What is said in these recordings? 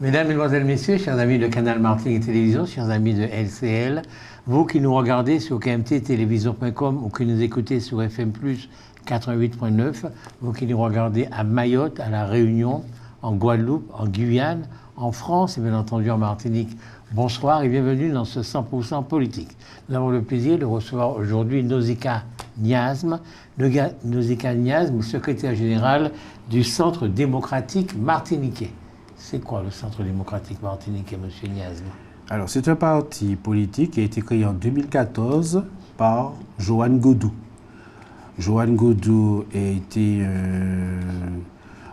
Mesdames, Mesdemoiselles, Messieurs, chers amis de Canal Martinique Télévision, chers amis de LCL, vous qui nous regardez sur kmttélévision.com ou qui nous écoutez sur FM+, 88.9, vous qui nous regardez à Mayotte, à La Réunion, en Guadeloupe, en Guyane, en France et bien entendu en Martinique, bonsoir et bienvenue dans ce 100% politique. Nous avons le plaisir de recevoir aujourd'hui Nosika Niasme. Nosika Niasme, secrétaire général du Centre démocratique martiniquais. C'est quoi le Centre démocratique martiniquais, M. Niasme? Alors, c'est un parti politique qui a été créé en 2014 par Johan Godou. Johan Godou a été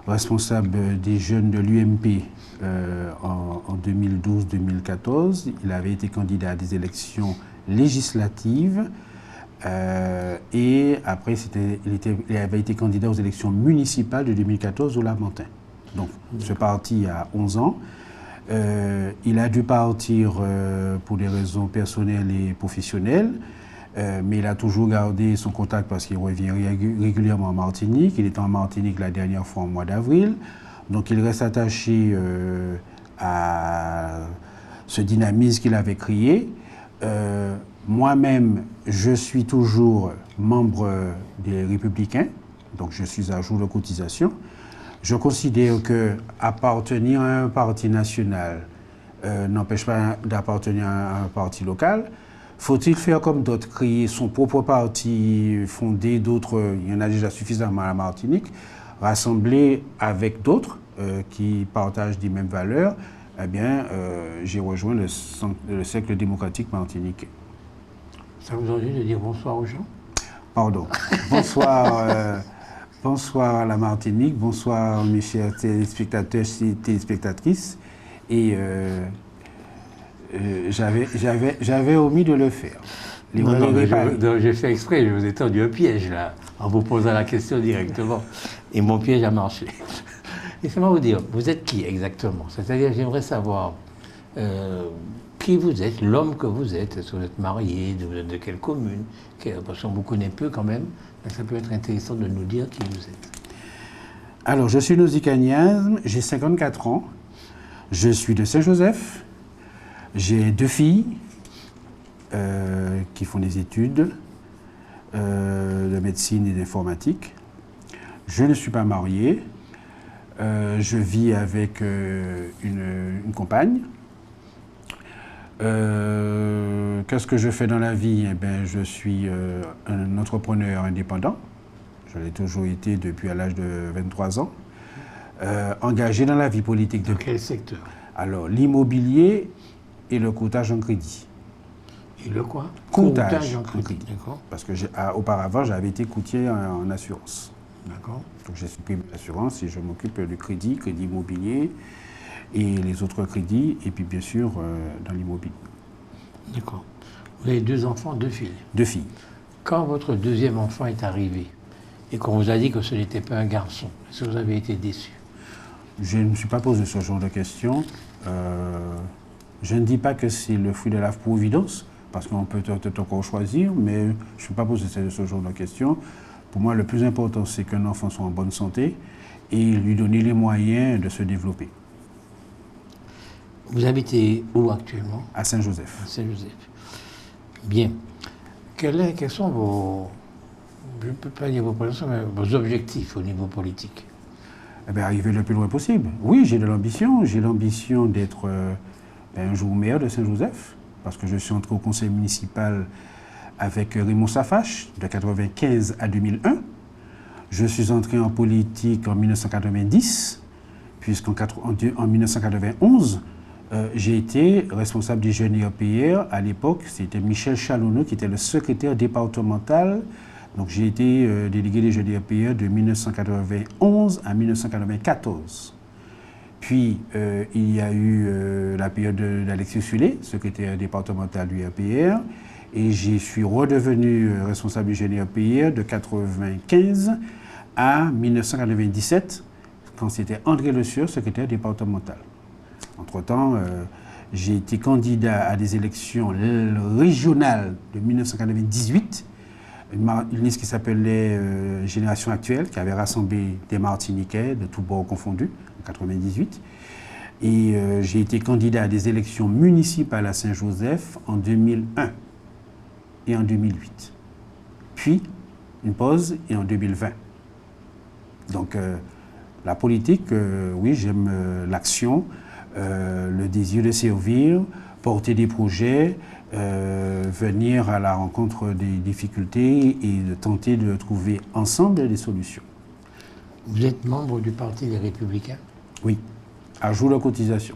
responsable des jeunes de l'UMP en 2012-2014. Il avait été candidat à des élections législatives et après, il avait été candidat aux élections municipales de 2014 au Lamentin. Donc, ce parti a 11 ans. Il a dû partir pour des raisons personnelles et professionnelles, mais il a toujours gardé son contact parce qu'il revient régulièrement en Martinique. Il était en Martinique la dernière fois au mois d'avril. Donc, il reste attaché à ce dynamisme qu'il avait créé. Moi-même, je suis toujours membre des Républicains, donc je suis à jour de cotisation. Je considère qu'appartenir à un parti national n'empêche pas d'appartenir à un parti local. Faut-il faire comme d'autres, créer son propre parti, fonder d'autres, il y en a déjà suffisamment à la Martinique, rassembler avec d'autres qui partagent les mêmes valeurs, eh bien, j'ai rejoint le cercle démocratique martiniquais. Ça vous envie de dire bonsoir aux gens? Pardon. Bonsoir. Bonsoir à la Martinique, bonsoir mes chers téléspectateurs et téléspectatrices. Et j'avais omis de le faire. J'ai fait exprès, je vous ai tendu un piège là, en vous posant la question directement. Et mon piège a marché. Laissez-moi vous dire, vous êtes qui exactement? C'est-à-dire, j'aimerais savoir qui vous êtes, l'homme que vous êtes. Est-ce que vous êtes marié, vous êtes de quelle commune? Parce qu'on vous connaît peu quand même. Ça peut être intéressant de nous dire qui vous êtes. Alors, je suis Nosika Niasme, j'ai 54 ans. Je suis de Saint-Joseph. J'ai 2 filles qui font des études de médecine et d'informatique. Je ne suis pas marié. Je vis avec une compagne. Qu'est-ce que je fais dans la vie? Eh bien, je suis un entrepreneur indépendant. Je l'ai toujours été depuis à l'âge de 23 ans. Engagé dans la vie politique. Dans quel secteur? Alors, l'immobilier et le courtage en crédit. Et le quoi? Courtage en crédit. D'accord. Parce que auparavant, j'avais été courtier en assurance. D'accord. Donc, j'ai supprimé l'assurance et je m'occupe du crédit immobilier et les autres crédits, et puis bien sûr dans l'immobilier. D'accord. Vous avez 2 enfants, 2 filles. 2 filles. Quand votre deuxième enfant est arrivé et qu'on vous a dit que ce n'était pas un garçon, est-ce que vous avez été déçu? Je ne me suis pas posé ce genre de questions. Je ne dis pas que c'est le fruit de la providence, parce qu'on peut peut-être encore choisir, mais je ne suis pas posé ce genre de questions. Pour moi, le plus important, c'est qu'un enfant soit en bonne santé et lui donner les moyens de se développer. Vous habitez où actuellement? À Saint-Joseph. À Saint-Joseph. Bien. Quels sont vos, je ne peux pas dire vos prétentions, mais vos objectifs au niveau politique? Eh bien, arriver le plus loin possible. Oui, j'ai de l'ambition. J'ai l'ambition d'être un jour maire de Saint-Joseph, parce que je suis entré au conseil municipal avec Raymond Safache de 1995 à 2001. Je suis entré en politique en 1990, puisqu'en 1991, j'ai été responsable du jeune IRPR. À l'époque, c'était Michel Chalonneau qui était le secrétaire départemental. Donc j'ai été délégué des jeunes IRPR de 1991 à 1994. Puis il y a eu la période d'Alexis Sulé, secrétaire départemental du IRPR. Et je suis redevenu responsable du jeune IRPR de 1995 à 1997, quand c'était André Le Sieur, secrétaire départemental. Entre-temps, j'ai été candidat à des élections régionales de 1998, une liste qui s'appelait Génération Actuelle, qui avait rassemblé des Martiniquais de tous bords confondus, en 1998. Et j'ai été candidat à des élections municipales à Saint-Joseph en 2001 et en 2008. Puis, une pause et en 2020. Donc, la politique, oui, j'aime l'action, le désir de servir, porter des projets, venir à la rencontre des difficultés et de tenter de trouver ensemble des solutions. Vous êtes membre du Parti des Républicains? Oui, à jour de cotisation.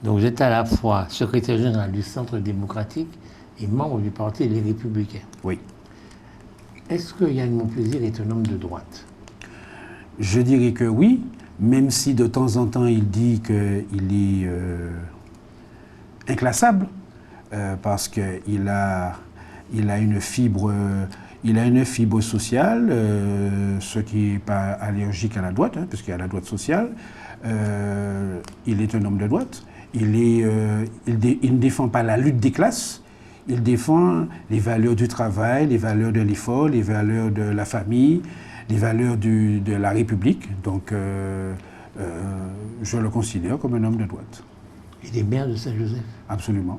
Donc vous êtes à la fois secrétaire général du Centre démocratique et membre du Parti des Républicains. Oui. Est-ce que Yann Monplaisir est un homme de droite? Je dirais que oui, même si de temps en temps il dit qu'il est inclassable, parce qu'il a une fibre, sociale, ce qui n'est pas allergique à la droite, hein, puisqu'il y a la droite sociale. Il est un homme de droite. Il ne défend pas la lutte des classes. Il défend les valeurs du travail, les valeurs de l'effort, les valeurs de la famille, les valeurs de la République. Donc, je le considère comme un homme de droite. Il est maire de Saint-Joseph? Absolument.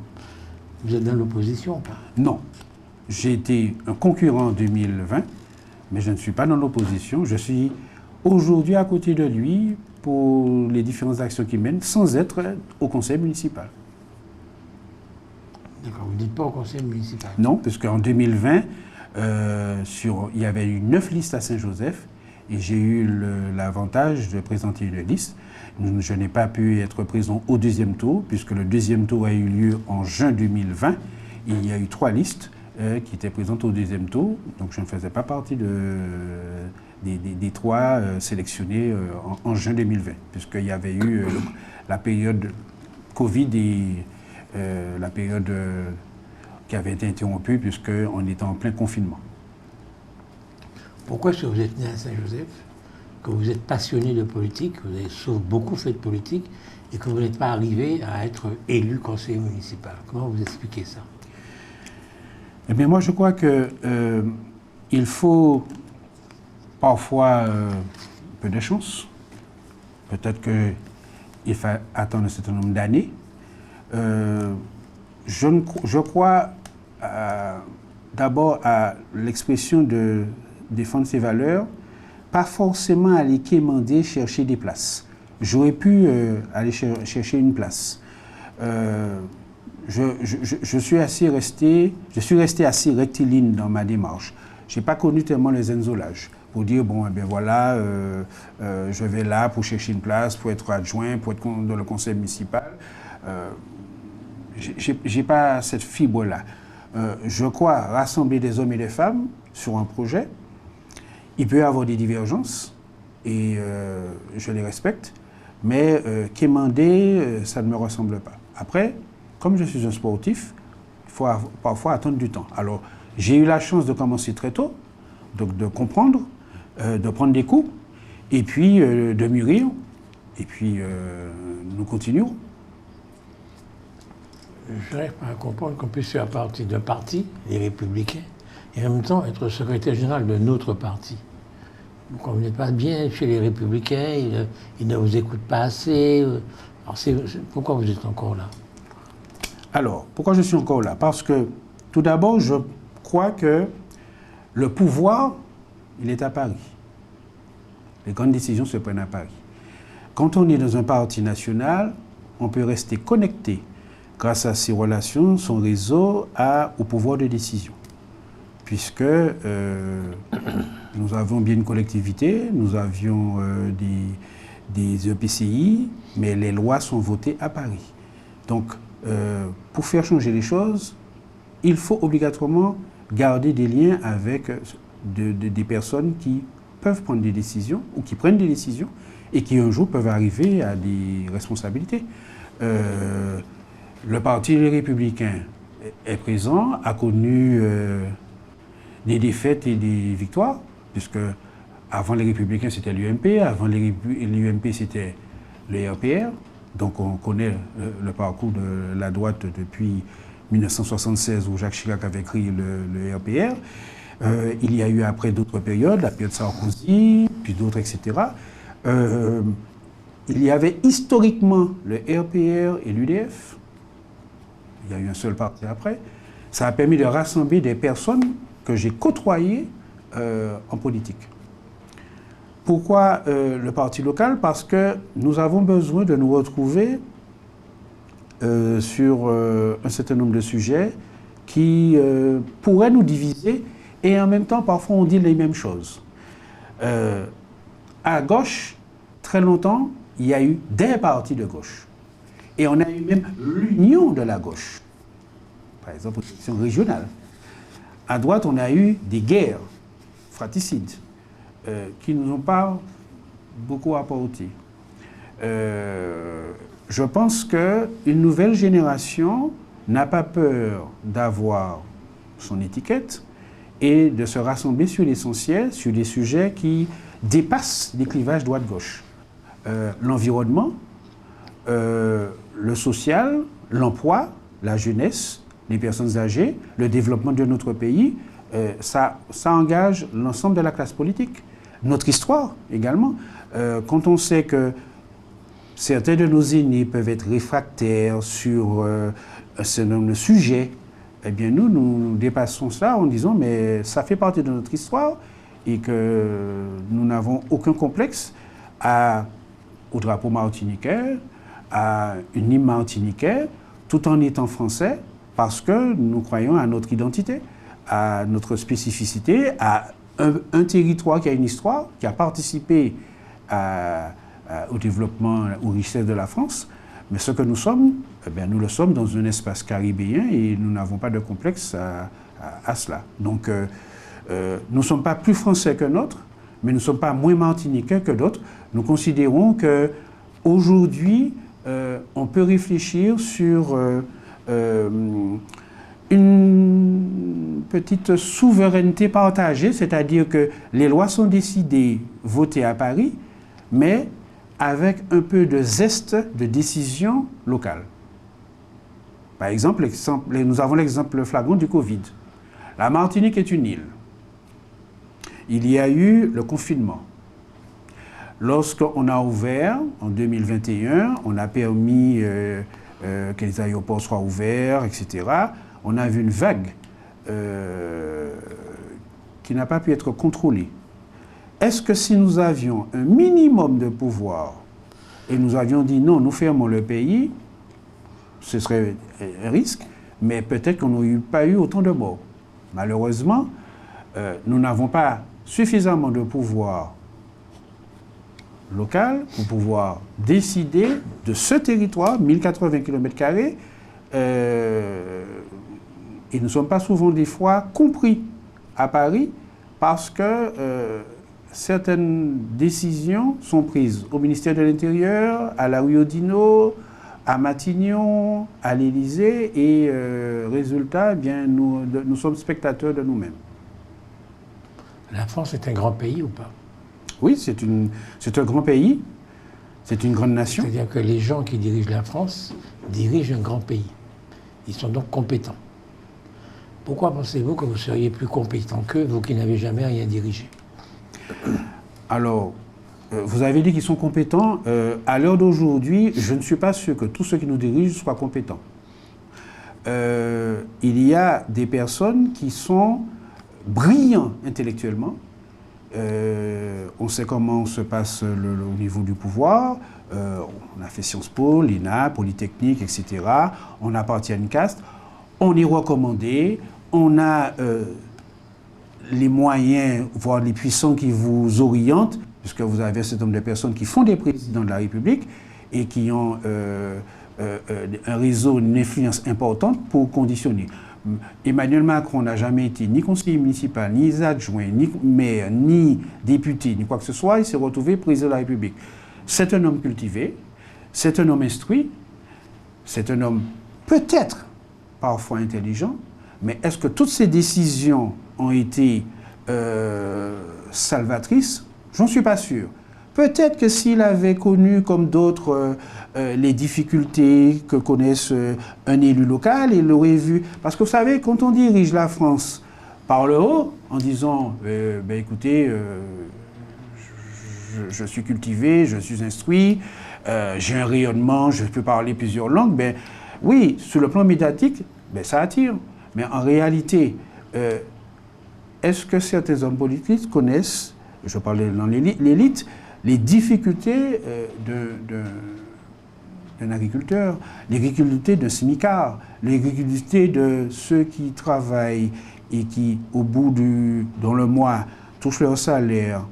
Vous êtes dans l'opposition ou pas? Non. J'ai été un concurrent en 2020, mais je ne suis pas dans l'opposition. Je suis aujourd'hui à côté de lui pour les différentes actions qu'il mène, sans être au conseil municipal. D'accord, vous ne dites pas au conseil municipal? Non, parce qu'en 2020, il y avait eu 9 listes à Saint-Joseph et j'ai eu l'avantage de présenter une liste. Je n'ai pas pu être présent au deuxième tour, puisque le deuxième tour a eu lieu en juin 2020. Il y a eu 3 listes qui étaient présentes au deuxième tour, donc je ne faisais pas partie des 3 sélectionnés en juin 2020, puisqu'il y avait eu la période Covid et la période qui avait été interrompue, puisqu'on était en plein confinement. Pourquoi est-ce que vous êtes né à Saint-Joseph, que vous êtes passionné de politique, vous avez beaucoup fait de politique, et que vous n'êtes pas arrivé à être élu conseiller municipal? Comment vous expliquez ça? Eh bien, moi, je crois qu'il faut parfois un peu de chance. Peut-être qu'il faut attendre un certain nombre d'années. Je crois d'abord à l'expression de défendre ses valeurs, pas forcément aller quémander, chercher des places. J'aurais pu aller chercher une place. Je suis resté assez rectiligne dans ma démarche. Je n'ai pas connu tellement les enzolages pour dire, bon, eh bien voilà, je vais là pour chercher une place, pour être adjoint, pour être dans le conseil municipal. Je n'ai pas cette fibre-là. Je crois rassembler des hommes et des femmes sur un projet. Il peut y avoir des divergences, et je les respecte, mais quémander, ça ne me ressemble pas. Après, comme je suis un sportif, il faut parfois attendre du temps. Alors, j'ai eu la chance de commencer très tôt, donc de comprendre, de prendre des coups, et puis de mûrir, et puis nous continuons. Je n'arrive pas à comprendre qu'on puisse faire partie d'un parti, les Républicains, et en même temps être secrétaire général de notre parti. Quand vous n'êtes pas bien chez les Républicains, ils ne vous écoutent pas assez. Alors pourquoi vous êtes encore là? Alors, pourquoi je suis encore là? Parce que, tout d'abord, je crois que le pouvoir, il est à Paris. Les grandes décisions se prennent à Paris. Quand on est dans un parti national, on peut rester connecté grâce à ses relations, son réseau, au pouvoir de décision. Puisque nous avons bien une collectivité, nous avions des EPCI, mais les lois sont votées à Paris. Donc, pour faire changer les choses, il faut obligatoirement garder des liens avec des personnes qui peuvent prendre des décisions, ou qui prennent des décisions, et qui un jour peuvent arriver à des responsabilités. Le Parti des Républicains est présent, a connu des défaites et des victoires, puisque avant les Républicains c'était l'UMP, avant l'UMP c'était le RPR. Donc on connaît le parcours de la droite depuis 1976 où Jacques Chirac avait créé le RPR. Il y a eu après d'autres périodes, la période Sarkozy, puis d'autres, etc. il y avait historiquement le RPR et l'UDF. Il y a eu un seul parti après. Ça a permis de rassembler des personnes que j'ai côtoyées en politique. Pourquoi le parti local? Parce que nous avons besoin de nous retrouver sur un certain nombre de sujets qui pourraient nous diviser et en même temps, parfois, on dit les mêmes choses. À gauche, très longtemps, il y a eu des partis de gauche. Et on a eu même l'union de la gauche. Par exemple, aux élections régionales. À droite, on a eu des guerres fratricides qui ne nous ont pas beaucoup apporté. Je pense qu'une nouvelle génération n'a pas peur d'avoir son étiquette et de se rassembler sur l'essentiel, sur des sujets qui dépassent les clivages droite-gauche. L'environnement, le social, l'emploi, la jeunesse, les personnes âgées, le développement de notre pays, ça engage l'ensemble de la classe politique. Notre histoire également. Quand on sait que certains de nos aînés peuvent être réfractaires sur un certain nombre de sujets, eh bien nous dépassons ça en disant mais ça fait partie de notre histoire et que nous n'avons aucun complexe au drapeau martiniquais, à une hymne martiniquais, tout en étant français, parce que nous croyons à notre identité, à notre spécificité, à un territoire qui a une histoire, qui a participé au développement, aux richesses de la France. Mais ce que nous sommes, eh bien, nous le sommes dans un espace caribéen et nous n'avons pas de complexe à cela. Donc, nous ne sommes pas plus français que d'autres, mais nous ne sommes pas moins martiniquais que d'autres. Nous considérons qu'aujourd'hui, on peut réfléchir sur une petite souveraineté partagée, c'est-à-dire que les lois sont décidées, votées à Paris, mais avec un peu de zeste de décision locale. Par exemple, nous avons l'exemple flagrant du Covid. La Martinique est une île. Il y a eu le confinement. Lorsqu'on a ouvert, en 2021, on a permis que les aéroports soient ouverts, etc. On a vu une vague qui n'a pas pu être contrôlée. Est-ce que si nous avions un minimum de pouvoir et nous avions dit non, nous fermons le pays, ce serait un risque, mais peut-être qu'on n'aurait pas eu autant de morts. Malheureusement, nous n'avons pas suffisamment de pouvoir local pour pouvoir décider de ce territoire, 1080 km², et nous ne sommes pas souvent des fois compris à Paris parce que certaines décisions sont prises au ministère de l'Intérieur, à la Rio Dino, à Matignon, à l'Élysée, et résultat, eh bien, nous sommes spectateurs de nous-mêmes. La France est un grand pays ou pas? Oui, c'est un grand pays, c'est une grande nation. C'est-à-dire que les gens qui dirigent la France dirigent un grand pays. Ils sont donc compétents. Pourquoi pensez-vous que vous seriez plus compétent qu'eux, vous qui n'avez jamais rien dirigé? Alors, vous avez dit qu'ils sont compétents. À l'heure d'aujourd'hui, je ne suis pas sûr que tous ceux qui nous dirigent soient compétents. Il y a des personnes qui sont brillants intellectuellement. On sait comment se passe au niveau du pouvoir. On a fait Sciences Po, l'ENA, Polytechnique, etc. On appartient à une caste. On est recommandé. On a les moyens, voire les puissants qui vous orientent, puisque vous avez un certain nombre de personnes qui font des présidents de la République et qui ont un réseau, une influence importante pour conditionner. Emmanuel Macron n'a jamais été ni conseiller municipal, ni adjoint, ni maire, ni député, ni quoi que ce soit. Il s'est retrouvé président de la République. C'est un homme cultivé, c'est un homme instruit, c'est un homme peut-être parfois intelligent, mais est-ce que toutes ces décisions ont été salvatrices? J'en suis pas sûr. Peut-être que s'il avait connu, comme d'autres, les difficultés que connaissent un élu local, il l'aurait vu. Parce que vous savez, quand on dirige la France par le haut, en disant ben écoutez, je suis cultivé, je suis instruit, j'ai un rayonnement, je peux parler plusieurs langues, ben, oui, sur le plan médiatique, ben, ça attire. Mais en réalité, est-ce que certains hommes politiques connaissent, je parlais dans l'élite, les difficultés d'un agriculteur, les difficultés d'un smicard, les difficultés de ceux qui travaillent et qui, au bout dans le mois, touchent leur salaire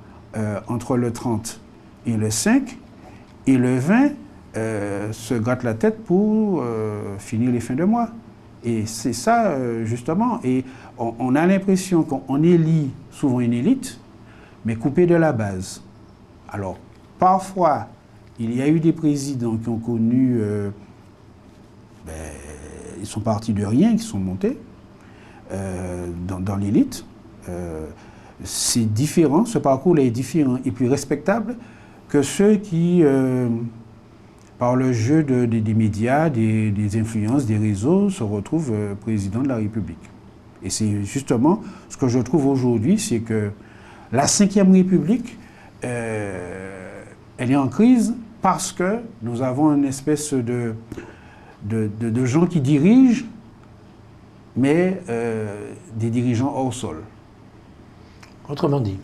entre le 30 et le 5, et le 20 se grattent la tête pour finir les fins de mois. Et c'est ça, justement. Et on a l'impression qu'on élit souvent une élite, mais coupée de la base. Alors, parfois, il y a eu des présidents qui ont connu... ils sont partis de rien, qui sont montés dans l'élite. C'est différent, ce parcours est différent et plus respectable que ceux qui, par le jeu des médias, des influences, des réseaux, se retrouvent président de la République. Et c'est justement ce que je trouve aujourd'hui, c'est que la Ve République, elle est en crise parce que nous avons une espèce de gens qui dirigent, mais des dirigeants hors sol. Autrement dit,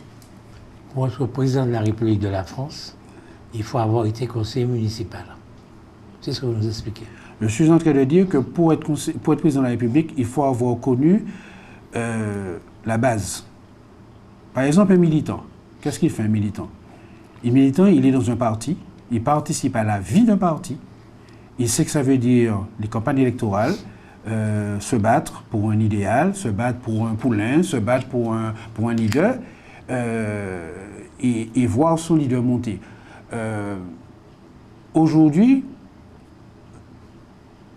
pour être président de la République de la France, il faut avoir été conseiller municipal. C'est ce que vous nous expliquez. Je suis en train de dire que pour être président de la République, il faut avoir connu la base. Par exemple, un militant. Qu'est-ce qu'il fait, un militant? Un militant, il est dans un parti, il participe à la vie d'un parti, il sait que ça veut dire les campagnes électorales, se battre pour un idéal, se battre pour un poulain, se battre pour un leader, et voir son leader monter. Aujourd'hui,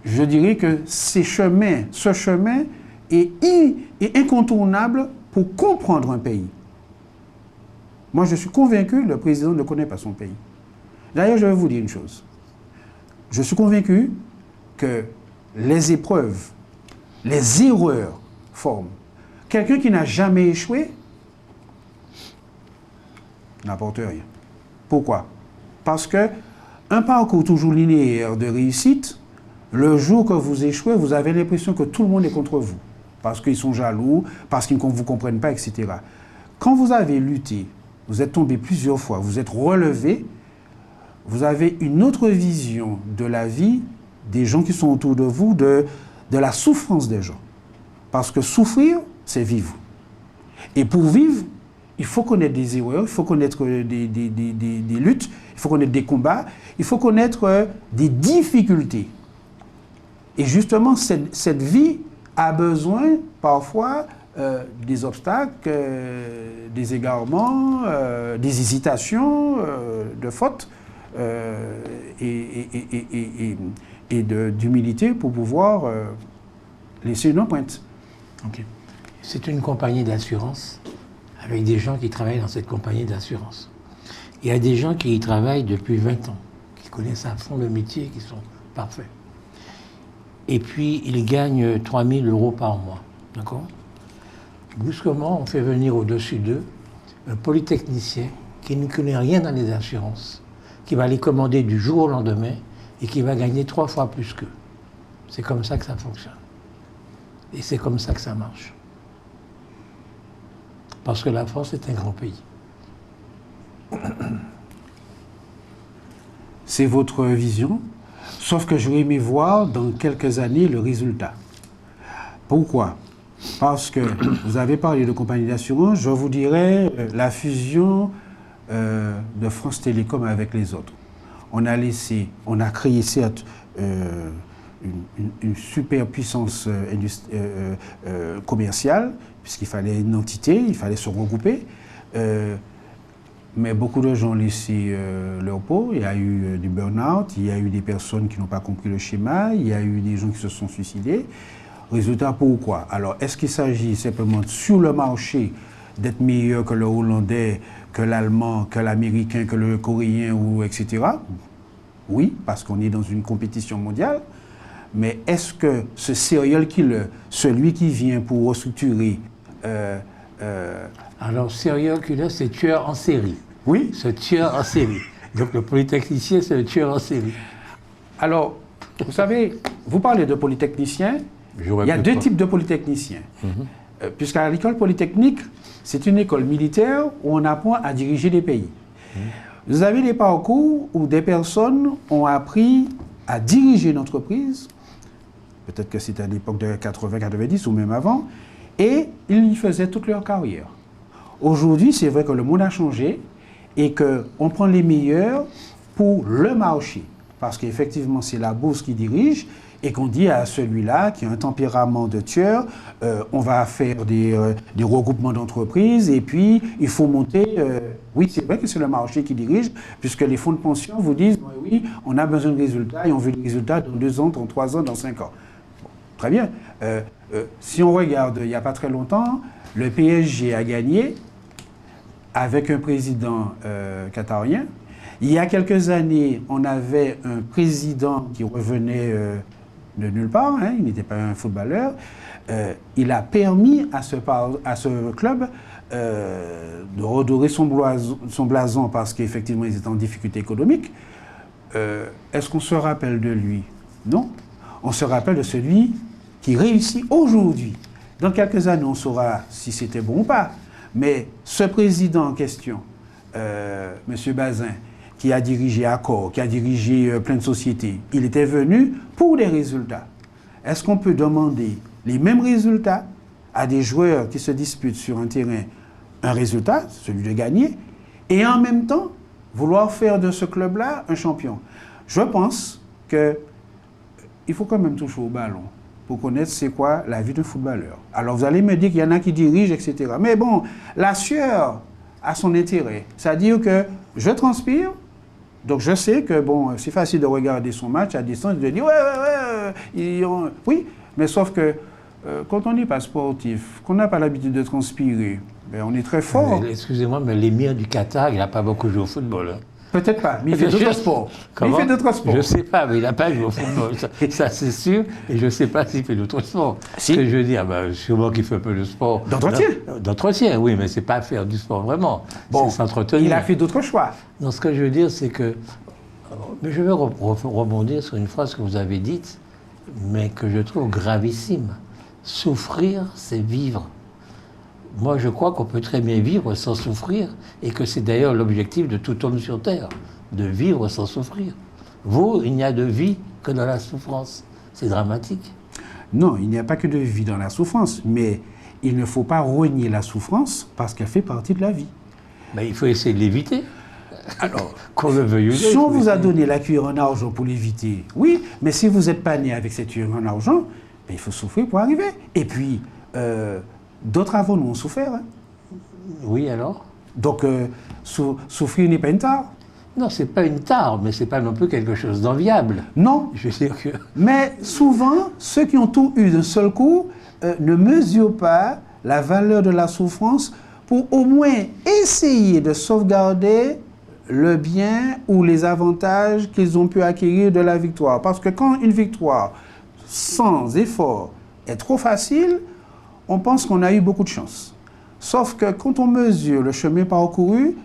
je dirais que ce chemin est incontournable pour comprendre un pays. Moi, je suis convaincu que le président ne connaît pas son pays. D'ailleurs, je vais vous dire une chose. Je suis convaincu que les épreuves, les erreurs forment. Quelqu'un qui n'a jamais échoué n'apporte rien. Pourquoi? Parce que un parcours toujours linéaire de réussite, le jour que vous échouez, vous avez l'impression que tout le monde est contre vous. Parce qu'ils sont jaloux, parce qu'ils ne vous comprennent pas, etc. Quand vous avez lutté, vous êtes tombé plusieurs fois, vous êtes relevé, vous avez une autre vision de la vie, des gens qui sont autour de vous, de la souffrance des gens. Parce que souffrir, c'est vivre. Et pour vivre, il faut connaître des erreurs, il faut connaître des luttes, il faut connaître des combats, il faut connaître des difficultés. Et justement, cette vie a besoin parfois des obstacles, des égarements, des hésitations, de fautes et d'humilité pour pouvoir laisser une empreinte. Okay. C'est une compagnie d'assurance avec des gens qui travaillent dans cette compagnie d'assurance. Il y a des gens qui y travaillent depuis 20 ans, qui connaissent à fond le métier, qui sont parfaits. Et puis, ils gagnent 3 000 € par mois. D'accord? Brusquement, on fait venir au-dessus d'eux un polytechnicien qui ne connaît rien dans les assurances, qui va les commander du jour au lendemain et qui va gagner 3 fois plus qu'eux. C'est comme ça que ça fonctionne. Et c'est comme ça que ça marche. Parce que la France est un grand pays. C'est votre vision, sauf que j'aurais aimé voir dans quelques années le résultat. Pourquoi? Parce que vous avez parlé de compagnie d'assurance, je vous dirais la fusion de France Télécom avec les autres. On a créé certes une super puissance commerciale, puisqu'il fallait une entité, il fallait se regrouper. Mais beaucoup de gens ont laissé leur peau. Il y a eu du burn-out, il y a eu des personnes qui n'ont pas compris le schéma, il y a eu des gens qui se sont suicidés. Résultat, pourquoi? Alors, est-ce qu'il s'agit simplement sur le marché d'être meilleur que le Hollandais, que l'Allemand, que l'Américain, que le Coréen, ou etc. Oui, parce qu'on est dans une compétition mondiale. Mais est-ce que ce serial killer, celui qui vient pour restructurer... Alors, serial killer, c'est tueur en série. Oui. Ce tueur en série. Donc le polytechnicien, c'est le tueur en série. Alors, vous savez, vous parlez de polytechnicien, il y a deux types de polytechniciens. Puisqu'à l'école polytechnique, c'est une école militaire où on apprend à diriger des pays. Vous avez des parcours où des personnes ont appris à diriger une entreprise, peut-être que c'était à l'époque de 80-90 ou même avant, et ils y faisaient toute leur carrière. Aujourd'hui, c'est vrai que le monde a changé et qu'on prend les meilleurs pour le marché. Parce qu'effectivement, c'est la bourse qui dirige et qu'on dit à celui-là qui a un tempérament de tueur, on va faire des regroupements d'entreprises et puis il faut monter. Oui, c'est vrai que c'est le marché qui dirige, puisque les fonds de pension vous disent oui, on a besoin de résultats et on veut des résultats dans 2 ans, dans 3 ans, dans 5 ans. Bon, très bien. Si on regarde, il n'y a pas très longtemps, le PSG a gagné avec un président qatarien. Il y a quelques années, on avait un président qui revenait de nulle part, hein, il n'était pas un footballeur. Il a permis à ce club de redorer son blason parce qu'effectivement, ils étaient en difficulté économique. Est-ce qu'on se rappelle de lui? Non. On se rappelle de celui qui réussit aujourd'hui. Dans quelques années, on saura si c'était bon ou pas. Mais ce président en question, M. Bazin, qui a dirigé Accor, qui a dirigé plein de sociétés, il était venu pour des résultats. Est-ce qu'on peut demander les mêmes résultats à des joueurs qui se disputent sur un terrain, un résultat, celui de gagner, et en même temps vouloir faire de ce club-là un champion? Je pense qu'il faut quand même toucher au ballon pour connaître c'est quoi la vie d'un footballeur. Alors vous allez me dire qu'il y en a qui dirigent, etc. Mais bon, la sueur a son intérêt. C'est-à-dire que je transpire, donc je sais que bon, c'est facile de regarder son match à distance et de dire oui, mais sauf que quand on n'est pas sportif, qu'on n'a pas l'habitude de transpirer, ben on est très fort. Excusez-moi, mais l'émir du Qatar, il n'a pas beaucoup joué au football. Hein. Peut-être pas, mais il fait d'autres sports. Comment? Il fait d'autres sports. Je ne sais pas, mais il n'a pas joué au football. Ça c'est sûr. Et je ne sais pas s'il fait d'autres sports. Si. Ce que je veux dire, sûrement qu'il fait un peu de sport. D'entretien. D'entretien, oui, mais ce n'est pas faire du sport vraiment. Bon, c'est s'entretenir. il a fait d'autres choix. Non, ce que je veux dire, c'est que... Mais je vais rebondir sur une phrase que vous avez dite, mais que je trouve gravissime. Souffrir, c'est vivre. Moi, je crois qu'on peut très bien vivre sans souffrir, et que c'est d'ailleurs l'objectif de tout homme sur Terre, de vivre sans souffrir. Vous, il n'y a de vie que dans la souffrance. C'est dramatique. Non, il n'y a pas que de vie dans la souffrance, mais il ne faut pas renier la souffrance parce qu'elle fait partie de la vie. Mais il faut essayer de l'éviter. Alors, qu'on le veuille ou non. Si on vous a donné la cuillère en argent pour l'éviter, oui, mais si vous n'êtes pas né avec cette cuillère en argent, ben, il faut souffrir pour arriver. Et puis, d'autres avant nous ont souffert. Hein. Oui, alors? Donc, souffrir n'est pas une tare. Non, c'est pas une tare, mais c'est pas non plus quelque chose d'enviable. Non. Je veux dire que... Mais souvent, ceux qui ont tout eu d'un seul coup ne mesurent pas la valeur de la souffrance pour au moins essayer de sauvegarder le bien ou les avantages qu'ils ont pu acquérir de la victoire. Parce que quand une victoire sans effort est trop facile, on pense qu'on a eu beaucoup de chance. Sauf que quand on mesure le chemin parcouru,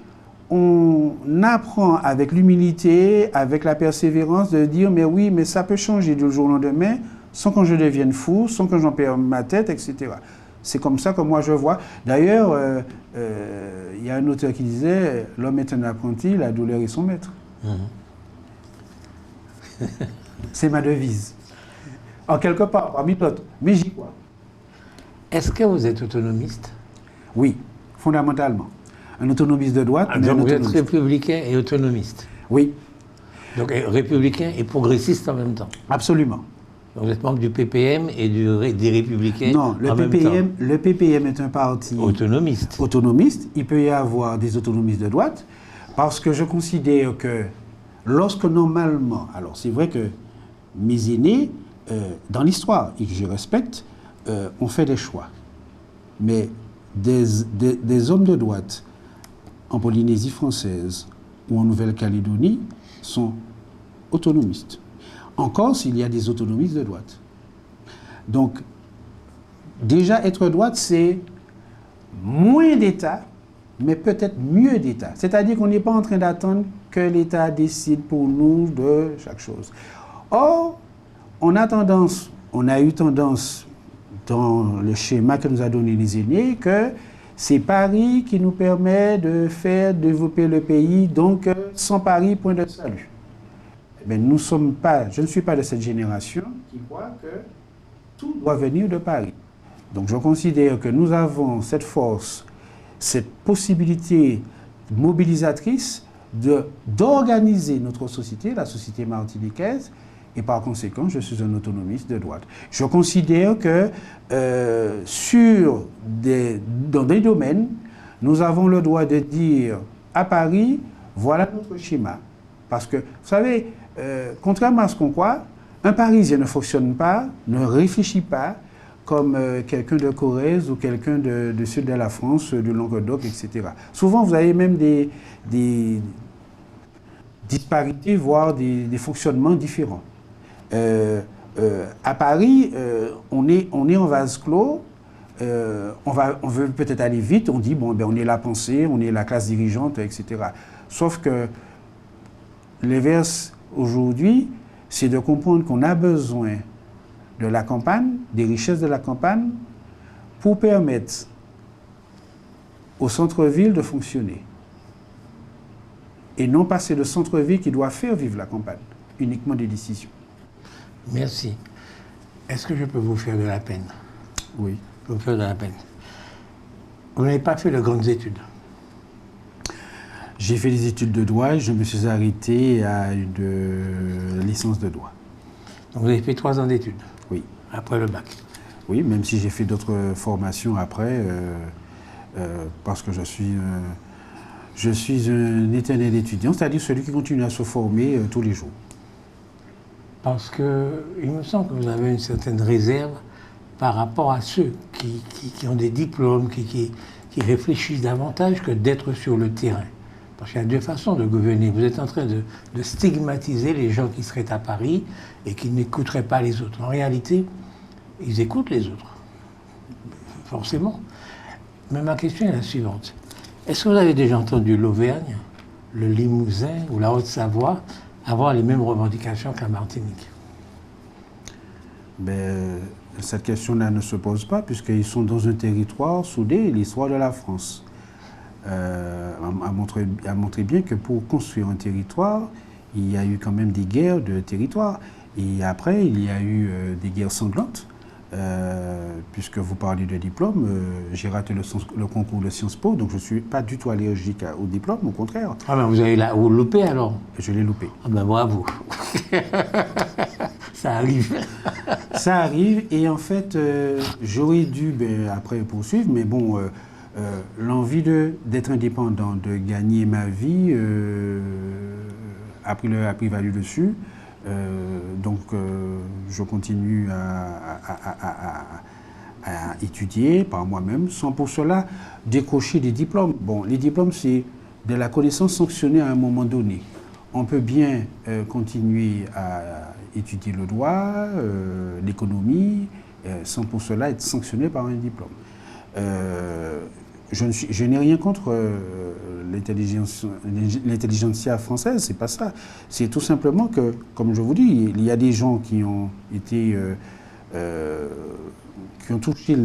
on apprend avec l'humilité, avec la persévérance de dire mais oui, mais ça peut changer du jour au lendemain sans que je devienne fou, sans que j'en perde ma tête, etc. C'est comme ça que moi je vois. D'ailleurs, il y a un auteur qui disait « L'homme est un apprenti, la douleur est son maître ». C'est ma devise. En quelque part, parmi d'autres. Mais j'y crois. Est-ce que vous êtes autonomiste? Oui, fondamentalement. Un autonomiste de droite, mais donc un vous êtes autonomiste. républicain et autonomiste? Oui. Donc républicain et progressiste en même temps? Absolument. Donc vous êtes membre du PPM et des Républicains non, en même temps? Non, le PPM est un parti autonomiste. Autonomiste. Il peut y avoir des autonomistes de droite, parce que je considère que lorsque normalement, alors c'est vrai que mes aînés, dans l'histoire, et que je respecte, ont fait des choix. Mais des hommes de droite en Polynésie française ou en Nouvelle-Calédonie sont autonomistes. En Corse, il y a des autonomistes de droite. Donc, déjà, être droite, c'est moins d'État, mais peut-être mieux d'État. C'est-à-dire qu'on n'est pas en train d'attendre que l'État décide pour nous de chaque chose. Or, on a eu tendance dans le schéma que nous a donné les aînés, que c'est Paris qui nous permet de faire développer le pays, donc sans Paris, point de salut. Mais je ne suis pas de cette génération qui croit que tout doit venir de Paris. Donc je considère que nous avons cette force, cette possibilité mobilisatrice d'organiser notre société, la société martiniquaise, et par conséquent, je suis un autonomiste de droite. Je considère que dans des domaines, nous avons le droit de dire à Paris, voilà notre schéma. Parce que, vous savez, contrairement à ce qu'on croit, un Parisien ne fonctionne pas, ne réfléchit pas comme quelqu'un de Corrèze ou quelqu'un du sud de la France, du Languedoc, etc. Souvent, vous avez même des disparités, voire des fonctionnements différents. À Paris, on est en vase clos, on veut peut-être aller vite, on dit, bon, ben, on est la pensée, on est la classe dirigeante, etc. Sauf que l'inverse, aujourd'hui, c'est de comprendre qu'on a besoin de la campagne, des richesses de la campagne, pour permettre au centre-ville de fonctionner. Et non pas c'est le centre-ville qui doit faire vivre la campagne, uniquement des décisions. Merci. Est-ce que je peux vous faire de la peine? Oui. Je peux vous faire de la peine. Vous n'avez pas fait de grandes études? J'ai fait des études de droit et je me suis arrêté à une licence de droit. Donc vous avez fait 3 ans d'études? Oui. Après le bac? Oui, même si j'ai fait d'autres formations après, parce que je suis un éternel étudiant, c'est-à-dire celui qui continue à se former tous les jours. Parce qu'il me semble que vous avez une certaine réserve par rapport à ceux qui ont des diplômes, qui réfléchissent davantage que d'être sur le terrain. Parce qu'il y a 2 façons de gouverner. Vous êtes en train de stigmatiser les gens qui seraient à Paris et qui n'écouteraient pas les autres. En réalité, ils écoutent les autres, forcément. Mais ma question est la suivante. Est-ce que vous avez déjà entendu l'Auvergne, le Limousin ou la Haute-Savoie avoir les mêmes revendications qu'à Martinique? Ben, cette question-là ne se pose pas, puisqu'ils sont dans un territoire soudé. L'histoire de la France a montré bien que pour construire un territoire, il y a eu quand même des guerres de territoire. Et après, il y a eu des guerres sanglantes. Puisque vous parlez de diplôme, j'ai raté le concours de Sciences Po, donc je ne suis pas du tout allergique au diplôme, au contraire. Ah ben vous avez loupé alors? Je l'ai loupé. Ah ben bravo. Ça arrive. Ça arrive, et en fait, j'aurais dû après poursuivre, mais bon, l'envie d'être indépendant, de gagner ma vie, a prévalu dessus. Donc, je continue à étudier par moi-même, sans pour cela décrocher des diplômes. Bon, les diplômes, c'est de la connaissance sanctionnée à un moment donné. On peut bien continuer à étudier le droit, l'économie, sans pour cela être sanctionné par un diplôme. Je n'ai rien contre l'intelligentsia française, c'est pas ça. C'est tout simplement que, comme je vous dis, il y a des gens qui ont été, qui ont touché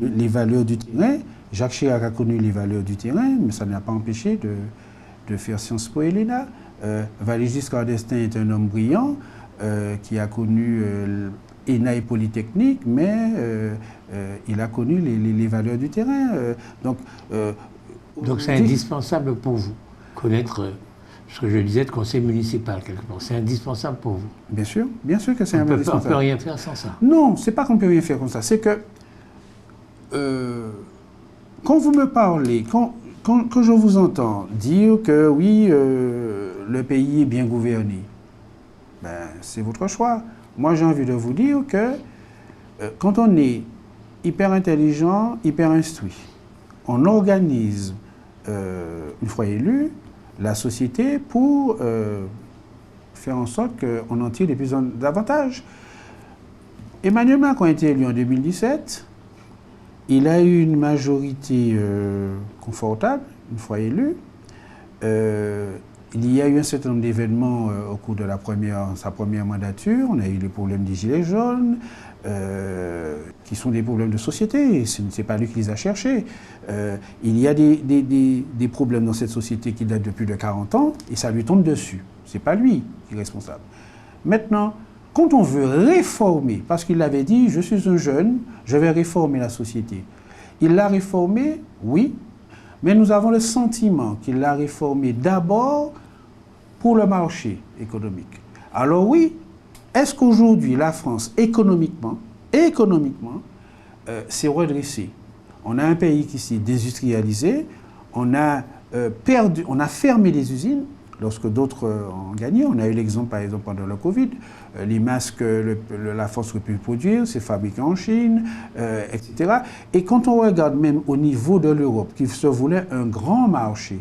les valeurs du terrain. Jacques Chirac a connu les valeurs du terrain, mais ça n'a pas empêché de faire Sciences Po et l'ENA. Valéry Giscard d'Estaing est un homme brillant qui a connu ENA et Polytechnique, mais il a connu les valeurs du terrain. Donc c'est indispensable pour vous, connaître ce que je disais de conseil municipal, quelque part. C'est indispensable pour vous. Bien sûr que c'est indispensable. On ne peut rien faire sans ça. Non, c'est pas qu'on ne peut rien faire comme ça. C'est que quand vous me parlez, quand je vous entends dire que oui, le pays est bien gouverné, ben, c'est votre choix. Moi, j'ai envie de vous dire que quand on est hyper intelligent, hyper instruit, on organise, une fois élu, la société pour faire en sorte qu'on en tire les plus d'avantages. Emmanuel Macron a été élu en 2017. Il a eu une majorité confortable, une fois élu, il y a eu un certain nombre d'événements au cours de sa première mandature. On a eu les problèmes des Gilets jaunes, qui sont des problèmes de société. Ce n'est pas lui qui les a cherchés. Il y a des problèmes dans cette société qui datent de plus de 40 ans, et ça lui tombe dessus. Ce n'est pas lui qui est responsable. Maintenant, quand on veut réformer, parce qu'il avait dit « je suis un jeune, je vais réformer la société ». Il l'a réformée, oui, mais nous avons le sentiment qu'il l'a réformé d'abord pour le marché économique. Alors oui, est-ce qu'aujourd'hui la France, économiquement, s'est redressée? On a un pays qui s'est désindustrialisé, on a fermé les usines lorsque d'autres ont gagné. On a eu l'exemple, par exemple, pendant le Covid, les masques, la France aurait pu produire, c'est fabriqué en Chine, etc. Et quand on regarde même au niveau de l'Europe, qui se voulait un grand marché,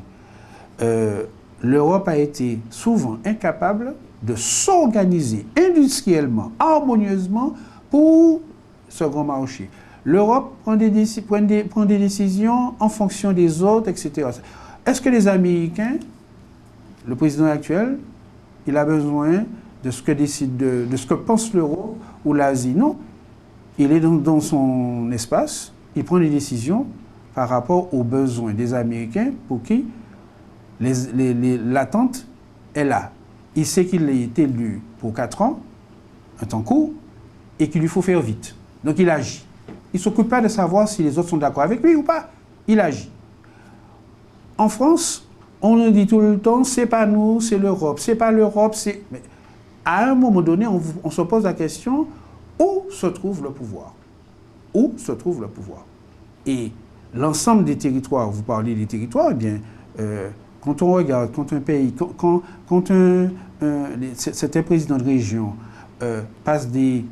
l'Europe a été souvent incapable de s'organiser industriellement, harmonieusement pour ce grand marché. L'Europe prend des décisions en fonction des autres, etc. Est-ce que les Américains, le président actuel, il a besoin de ce que pense l'Europe ou l'Asie? Non. Il est dans son espace, il prend des décisions par rapport aux besoins des Américains pour qui l'attente est là. Il sait qu'il est élu pour 4 ans, un temps court, et qu'il lui faut faire vite. Donc il agit. Il ne s'occupe pas de savoir si les autres sont d'accord avec lui ou pas. Il agit. En France, on nous dit tout le temps, c'est pas nous, c'est l'Europe. C'est pas l'Europe, c'est... Mais à un moment donné, on se pose la question, où se trouve le pouvoir? Où se trouve le pouvoir? Et l'ensemble des territoires, vous parlez des territoires, eh bien, quand on regarde, quand un pays, quand certains présidents de région passent bien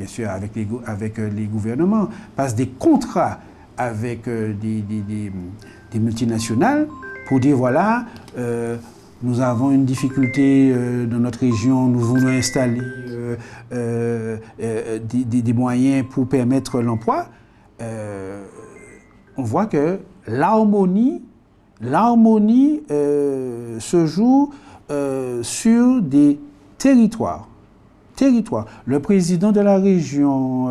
sûr avec les gouvernements, passent des contrats avec des multinationales pour dire voilà, nous avons une difficulté dans notre région, nous voulons installer des moyens pour permettre l'emploi, on voit que l'harmonie se joue sur des territoires. Le président de la région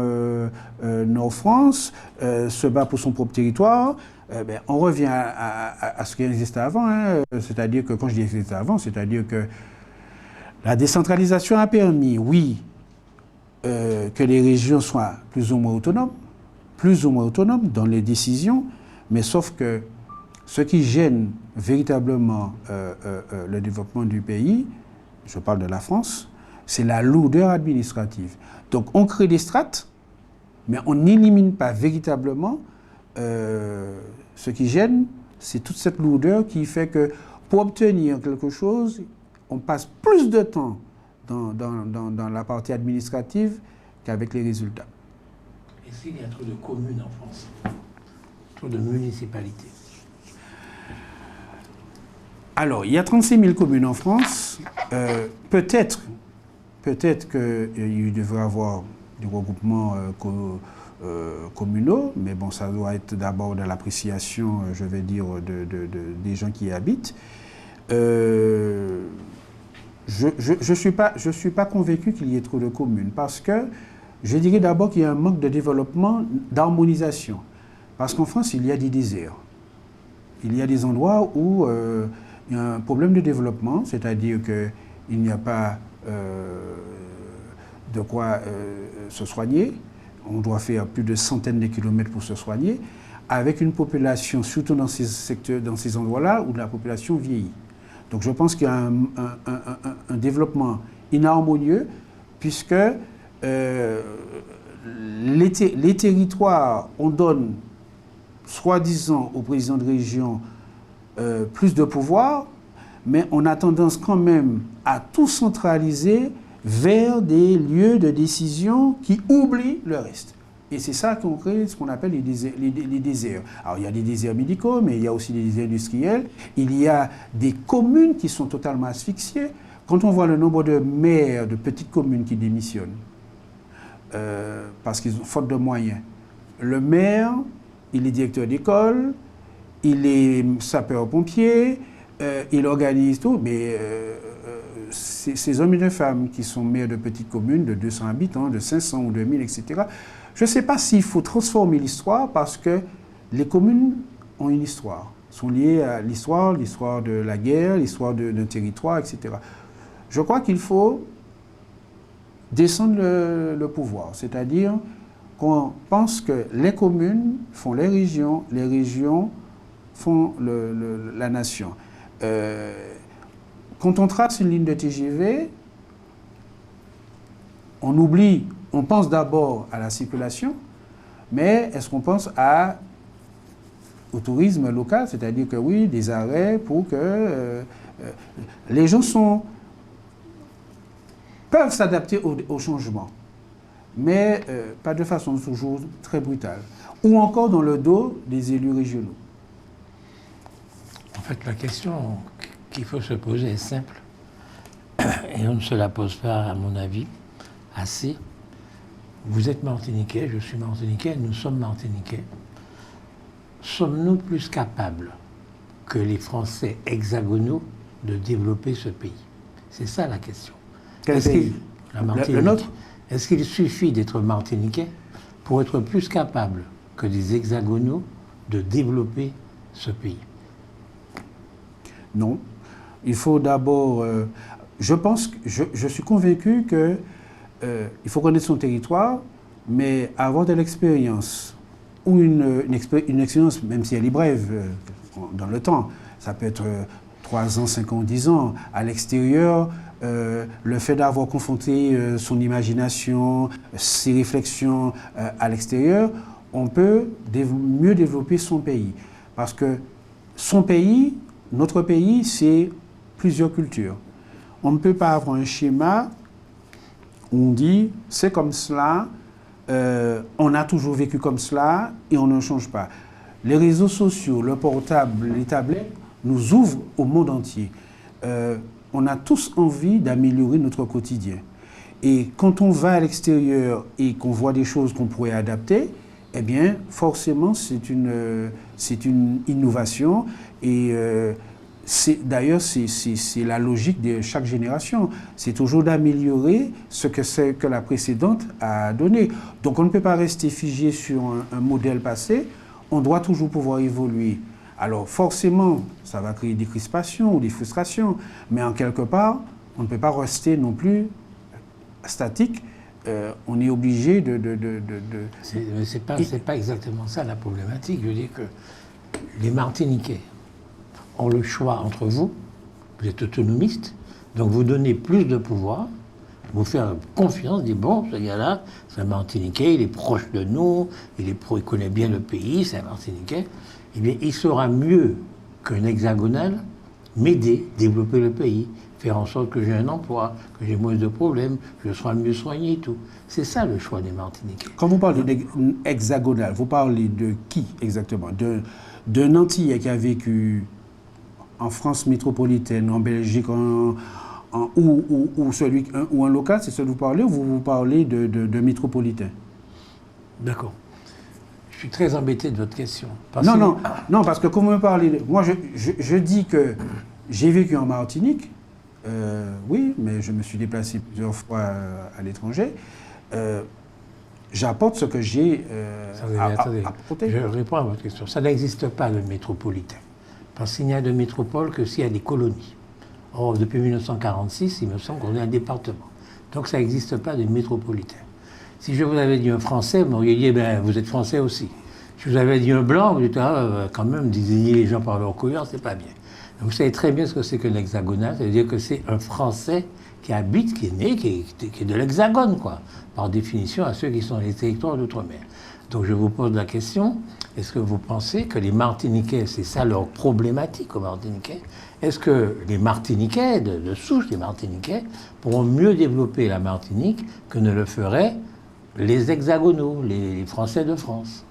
Nord-France se bat pour son propre territoire. On revient à ce qui existait avant. Hein. C'est-à-dire que, quand je dis ce qui existait avant, c'est-à-dire que la décentralisation a permis, oui, que les régions soient plus ou moins autonomes dans les décisions, mais sauf que ce qui gêne véritablement le développement du pays, je parle de la France, c'est la lourdeur administrative. Donc on crée des strates, mais on n'élimine pas véritablement ce qui gêne, c'est toute cette lourdeur qui fait que pour obtenir quelque chose, on passe plus de temps dans la partie administrative qu'avec les résultats. Est-ce qu'il y a trop de communes en France? Trop de municipalités? Alors, il y a 36 000 communes en France. Peut-être qu'il devrait y avoir des regroupements communaux, mais bon, ça doit être d'abord de l'appréciation, je vais dire, des gens qui y habitent. Je suis pas convaincu qu'il y ait trop de communes, parce que je dirais d'abord qu'il y a un manque de développement, d'harmonisation. Parce qu'en France, il y a des déserts. Il y a des endroits où il y a un problème de développement, c'est-à-dire qu'il n'y a pas de quoi se soigner. On doit faire plus de centaines de kilomètres pour se soigner, avec une population, surtout dans ces secteurs, dans ces endroits-là, où la population vieillit. Donc je pense qu'il y a un développement inharmonieux, puisque les territoires, on donne, soi-disant, au président de région plus de pouvoir, mais on a tendance quand même à tout centraliser vers des lieux de décision qui oublient le reste. Et c'est ça qu'on crée, ce qu'on appelle les déserts. Alors il y a des déserts médicaux, mais il y a aussi des déserts industriels. Il y a des communes qui sont totalement asphyxiées. Quand on voit le nombre de maires de petites communes qui démissionnent, parce qu'ils ont faute de moyens, le maire, il est directeur d'école, il est sapeur-pompier, il organise tout, mais ces hommes et femmes qui sont maires de petites communes de 200 habitants, de 500 ou 2000, etc., je ne sais pas s'il faut transformer l'histoire parce que les communes ont une histoire, sont liées à l'histoire de la guerre, l'histoire d'un territoire, etc. Je crois qu'il faut descendre le pouvoir, c'est-à-dire qu'on pense que les communes font les régions font la nation. Quand on trace une ligne de TGV, on pense d'abord à la circulation, mais est-ce qu'on pense au tourisme local, c'est-à-dire que oui, des arrêts pour que les gens peuvent s'adapter au changement, mais pas de façon toujours très brutale, ou encore dans le dos des élus régionaux. En fait, la question qu'il faut se poser est simple, et on ne se la pose pas, à mon avis, assez. Vous êtes martiniquais, je suis martiniquais, nous sommes martiniquais. Sommes-nous plus capables que les Français hexagonaux de développer ce pays? C'est ça la question. Quel pays? Le nôtre? Est-ce qu'il suffit d'être martiniquais pour être plus capable que des hexagonaux de développer ce pays? Non. Il faut d'abord... je suis convaincu que il faut connaître son territoire, mais avoir de l'expérience, ou une expérience, même si elle est brève, dans le temps, ça peut être 3 ans, 5 ans, 10 ans, à l'extérieur, le fait d'avoir confronté son imagination, ses réflexions à l'extérieur, on peut mieux développer son pays. Parce que son pays, notre pays, c'est plusieurs cultures. On ne peut pas avoir un schéma où on dit c'est comme cela, on a toujours vécu comme cela et on ne change pas. Les réseaux sociaux, le portable, les tablettes nous ouvrent au monde entier. On a tous envie d'améliorer notre quotidien. Et quand on va à l'extérieur et qu'on voit des choses qu'on pourrait adapter, eh bien, forcément, c'est une innovation. Et d'ailleurs, c'est la logique de chaque génération. C'est toujours d'améliorer ce que la précédente a donné. Donc, on ne peut pas rester figé sur un modèle passé. On doit toujours pouvoir évoluer. Alors, forcément, ça va créer des crispations ou des frustrations. Mais en quelque part, on ne peut pas rester non plus statique. On est obligé de... C'est pas exactement ça la problématique. Je veux dire que les Martiniquais ont le choix entre vous êtes autonomiste, donc vous donnez plus de pouvoir, vous faire confiance, dire bon, ce gars-là, c'est un Martiniquais, il est proche de nous, il connaît bien le pays, c'est un Martiniquais, eh bien, il saura mieux qu'un hexagonal m'aider, développer le pays, faire en sorte que j'ai un emploi, que j'ai moins de problèmes, que je sois mieux soigné et tout. C'est ça le choix des Martiniquais. Quand vous parlez d'hexagonal, vous parlez de qui exactement? D'un Antillais qui a vécu en France métropolitaine, en Belgique, ou un local, c'est ce que vous parlez, ou vous parlez de métropolitain? D'accord. Je suis très embêté de votre question. Non, parce que quand vous me parlez... Moi, je dis que j'ai vécu en Martinique, oui, mais je me suis déplacé plusieurs fois à l'étranger. J'apporte ce que j'ai apporté. Je réponds à votre question. Ça n'existe pas de métropolitain. Parce qu'il n'y a de métropole que s'il y a des colonies. Or, depuis 1946, il me semble qu'on est un département. Donc, ça n'existe pas de métropolitain. Si je vous avais dit un Français, vous m'auriez dit, ben, vous êtes Français aussi. Si je vous avais dit un Blanc, vous dites, quand même, désigner les gens par leur couleur, c'est pas bien. Donc, vous savez très bien ce que c'est que l'hexagonal, c'est-à-dire que c'est un Français qui habite, qui est né, qui est de l'hexagone, quoi, par définition à ceux qui sont les territoires d'outre-mer. Donc, je vous pose la question, est-ce que vous pensez que les Martiniquais, c'est ça leur problématique aux Martiniquais? Est-ce que les Martiniquais, de souche, les Martiniquais, pourront mieux développer la Martinique que ne le feraient les hexagonaux, les Français de France?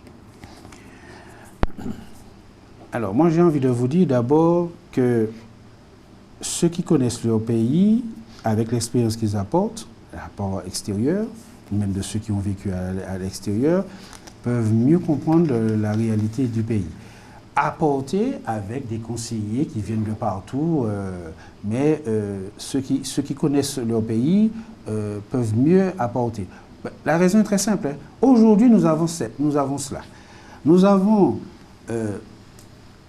Alors, moi, j'ai envie de vous dire d'abord que ceux qui connaissent leur pays, avec l'expérience qu'ils apportent, rapport extérieur, même de ceux qui ont vécu à l'extérieur, peuvent mieux comprendre la réalité du pays. apporter avec des conseillers qui viennent de partout, mais ceux qui connaissent leur pays peuvent mieux apporter. La raison est très simple. Hein. Aujourd'hui, nous avons cela. Nous avons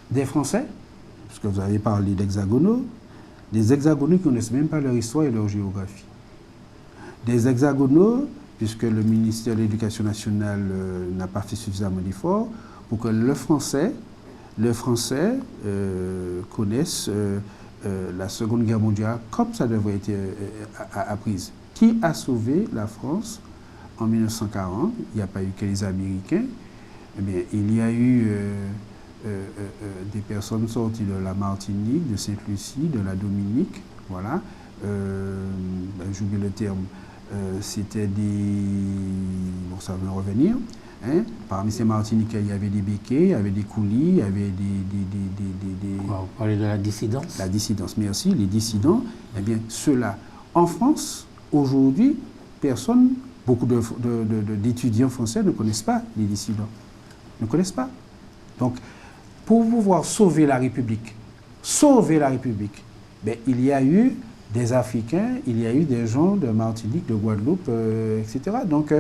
des Français, parce que vous avez parlé d'hexagonaux, des hexagonaux qui ne connaissent même pas leur histoire et leur géographie. Des hexagonaux, puisque le ministère de l'Éducation nationale n'a pas fait suffisamment d'efforts, pour que le Français connaisse la Seconde Guerre mondiale comme ça devrait être apprise. Qui a sauvé la France en 1940? Il n'y a pas eu que les Américains. Eh bien, il y a eu des personnes sorties de la Martinique, de Sainte-Lucie, de la Dominique, voilà. J'oublie le terme. C'était des... Bon, ça va me revenir. Hein? Parmi ces Martiniquais, il y avait des béquets, il y avait des coulis, il y avait des... Vous parlez de la dissidence? La dissidence, merci. Les dissidents, eh bien, ceux-là. En France, aujourd'hui, beaucoup d'étudiants français ne connaissent pas les dissidents. Ne connaissent pas. Donc, pour pouvoir sauver la République, ben, il y a eu des Africains, il y a eu des gens de Martinique, de Guadeloupe, etc. Donc,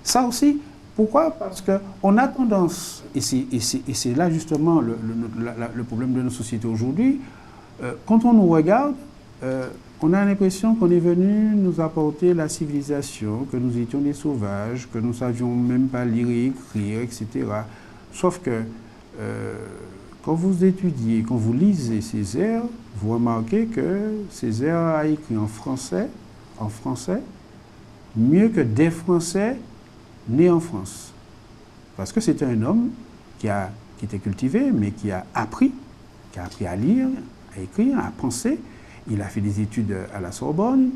ça aussi, pourquoi? Parce qu'on a tendance, et c'est là justement le problème de nos sociétés aujourd'hui, quand on nous regarde, on a l'impression qu'on est venu nous apporter la civilisation, que nous étions des sauvages, que nous ne savions même pas lire et écrire, etc. Sauf que quand vous étudiez, quand vous lisez Césaire, vous remarquez que Césaire a écrit en français, mieux que des Français nés en France. Parce que c'était un homme qui était cultivé, mais qui a appris à lire, à écrire, à penser. Il a fait des études à la Sorbonne,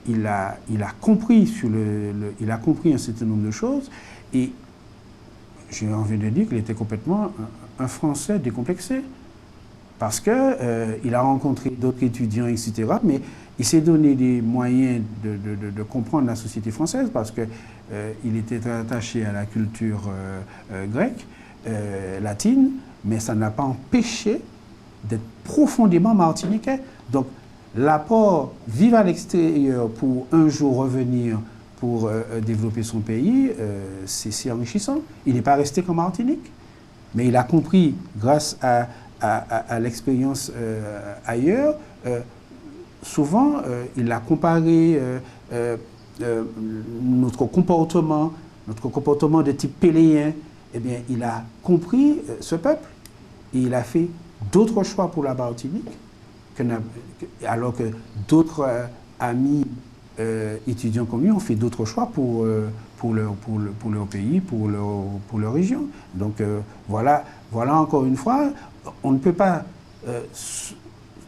il a compris un certain nombre de choses, et j'ai envie de dire qu'il était complètement un Français décomplexé. Parce qu'il a rencontré d'autres étudiants, etc., mais il s'est donné des moyens de comprendre la société française, parce qu'il était attaché à la culture grecque, latine, mais ça n'a pas empêché d'être profondément martiniquais. Donc, l'apport vivre à l'extérieur pour un jour revenir pour développer son pays, c'est enrichissant. Il n'est pas resté qu'en Martinique, mais il a compris, grâce à l'expérience ailleurs, souvent il a comparé notre comportement de type péléen. Eh bien, il a compris ce peuple et il a fait d'autres choix pour la Martinique, alors que d'autres amis étudiants comme lui ont fait d'autres choix pour leur pays, pour leur région. Donc voilà encore une fois, on ne peut pas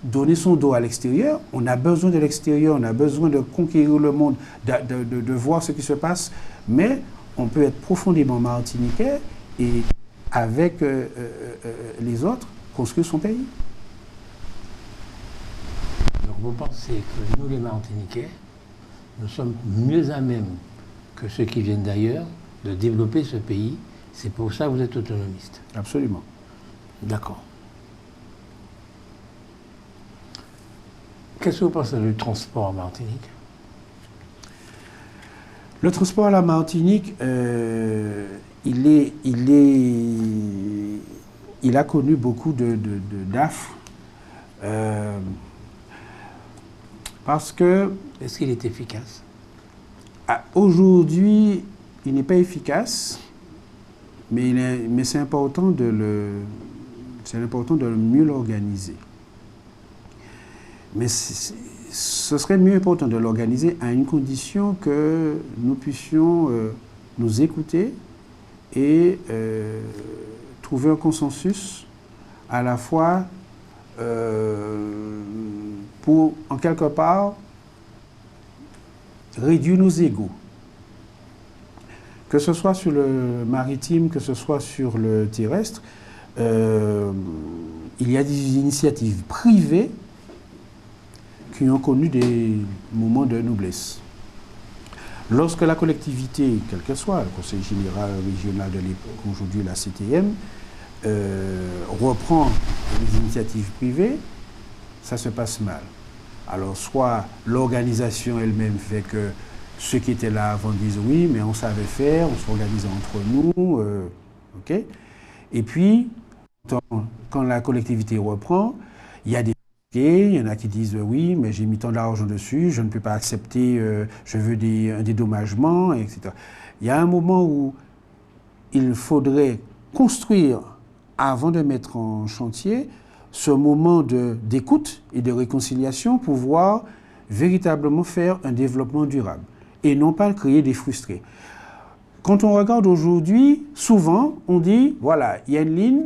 donner son dos à l'extérieur. On a besoin de l'extérieur, on a besoin de conquérir le monde, de voir ce qui se passe, mais on peut être profondément martiniquais et avec les autres construire son pays. Donc vous pensez que nous les Martiniquais, nous sommes mieux à même que ceux qui viennent d'ailleurs de développer ce pays. C'est pour ça que vous êtes autonomiste. Absolument. D'accord. Qu'est-ce que vous pensez du transport en Martinique? Le transport à la Martinique, il a connu beaucoup d'affres. Parce que... Est-ce qu'il est efficace? Aujourd'hui, il n'est pas efficace, mais c'est important de mieux l'organiser. Mais ce serait mieux important de l'organiser à une condition que nous puissions nous écouter et trouver un consensus à la fois pour, en quelque part, réduire nos égos. Que ce soit sur le maritime, que ce soit sur le terrestre, il y a des initiatives privées qui ont connu des moments de noblesse. Lorsque la collectivité, quel que soit, le Conseil général régional de l'époque, aujourd'hui la CTM, reprend les initiatives privées, ça se passe mal. Alors, soit l'organisation elle-même fait que ceux qui étaient là avant disent oui, mais on savait faire, on s'organisait entre nous, ok. Et puis, quand la collectivité reprend, il y a des il y en a qui disent oui, mais j'ai mis tant d'argent dessus, je ne peux pas accepter, je veux un dédommagement, etc. Il y a un moment où il faudrait construire, avant de mettre en chantier, ce moment d'écoute et de réconciliation pour pouvoir véritablement faire un développement durable et non pas créer des frustrés. Quand on regarde aujourd'hui, souvent, on dit, voilà, il y a une ligne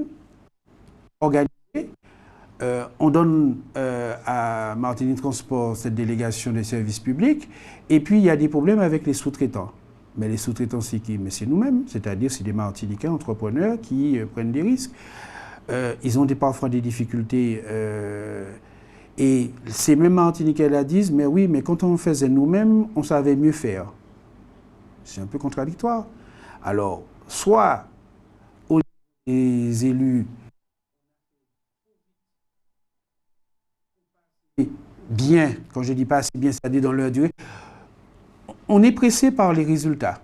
organisée, on donne à Martinique Transport cette délégation des services publics, et puis il y a des problèmes avec les sous-traitants. Mais les sous-traitants, c'est qui? Mais c'est nous-mêmes, c'est-à-dire c'est des Martiniquais entrepreneurs qui prennent des risques. Ils ont parfois des difficultés, et ces mêmes Martiniquais là disent, mais oui, mais quand on faisait nous-mêmes, on savait mieux faire. C'est un peu contradictoire. Alors, soit les élus bien, quand je dis pas assez bien, c'est-à-dire dans leur durée, on est pressé par les résultats.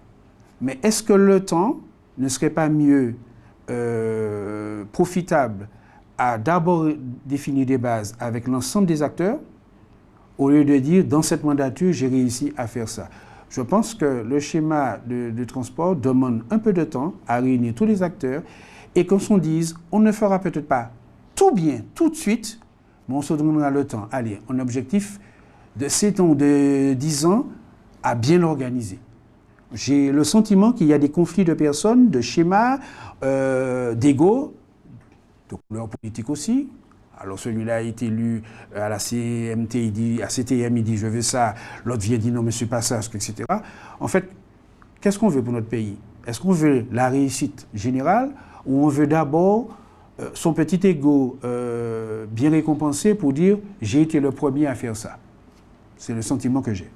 Mais est-ce que le temps ne serait pas mieux profitable à d'abord définir des bases avec l'ensemble des acteurs, au lieu de dire, dans cette mandature, j'ai réussi à faire ça. Je pense que le schéma de transport demande un peu de temps à réunir tous les acteurs et qu'on se dise, on ne fera peut-être pas tout bien, tout de suite, mais on se donnera le temps. Allez, un objectif de 7 ans ou de 10 ans à bien l'organiser. J'ai le sentiment qu'il y a des conflits de personnes, de schémas, d'ego, de couleur politique aussi. Alors celui-là a été élu à la CMT, il dit, à CTM, il dit je veux ça, l'autre vient dire non mais c'est pas ça, etc. En fait, qu'est-ce qu'on veut pour notre pays? Est-ce qu'on veut la réussite générale ou on veut d'abord son petit ego bien récompensé pour dire j'ai été le premier à faire ça? C'est le sentiment que j'ai.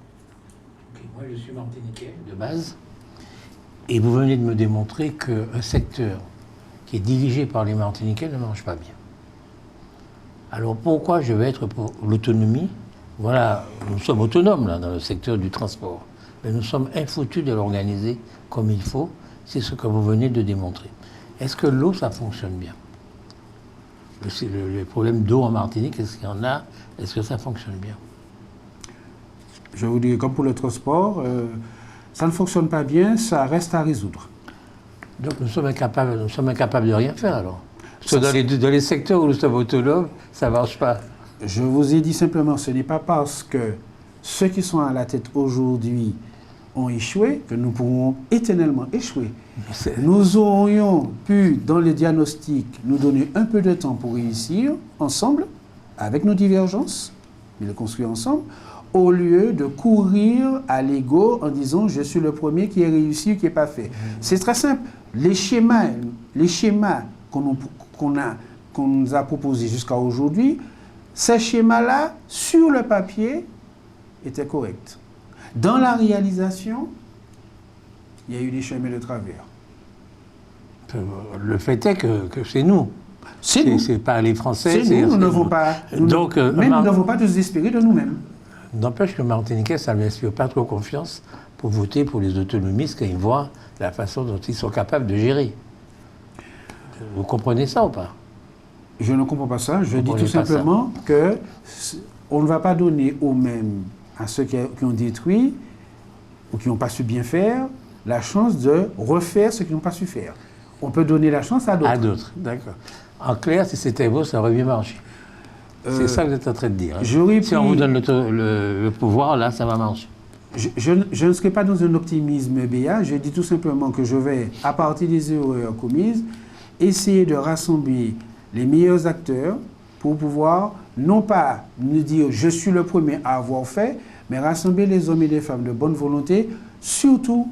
Okay, moi je suis martiniquais de base et vous venez de me démontrer qu'un secteur qui est dirigé par les Martiniquais ne marche pas bien. Alors pourquoi je vais être pour l'autonomie? Voilà, nous sommes autonomes là, dans le secteur du transport, mais nous sommes infoutus de l'organiser comme il faut. C'est ce que vous venez de démontrer. Est-ce que l'eau, ça fonctionne bien? Les problèmes d'eau en Martinique, est-ce qu'il y en a? Est-ce que ça fonctionne bien? Je vous dis, comme pour le transport, ça ne fonctionne pas bien, ça reste à résoudre. Donc nous sommes incapables de rien faire alors? Parce que dans les secteurs où nous sommes autonomes, ça ne marche pas. Je vous ai dit simplement, ce n'est pas parce que ceux qui sont à la tête aujourd'hui ont échoué que nous pourrons éternellement échouer. Nous aurions pu, dans le diagnostic, nous donner un peu de temps pour réussir ensemble, avec nos divergences, mais le construire ensemble, au lieu de courir à l'ego en disant « je suis le premier qui est réussi ou qui n'est pas fait ». C'est très simple. Les schémas qu'on nous a proposés jusqu'à aujourd'hui, ces schémas-là, sur le papier, étaient corrects. Dans la réalisation, il y a eu des chemins de travers. Le fait est que c'est nous. C'est pas les Français. Nous n'avons pas. Nous n'avons pas désespéré de nous-mêmes. N'empêche que Martiniquais, ça ne m'inspire pas trop confiance pour voter pour les autonomistes quand ils voient la façon dont ils sont capables de gérer. Vous comprenez ça ou pas? Je ne comprends pas ça. Je dis tout simplement qu'on ne va pas donner aux mêmes, à ceux qui ont détruit ou qui n'ont pas su bien faire, la chance de refaire ce qu'ils n'ont pas su faire. On peut donner la chance à d'autres. À d'autres, d'accord. En clair, si c'était vous, ça aurait bien marché. C'est ça que vous êtes en train de dire. Hein. Si on vous donne le pouvoir, là, ça va marcher. Je ne serai pas dans un optimisme béat. Je dis tout simplement que je vais, à partir des erreurs commises, essayer de rassembler les meilleurs acteurs pour pouvoir, non pas nous dire « je suis le premier à avoir fait », mais rassembler les hommes et les femmes de bonne volonté, surtout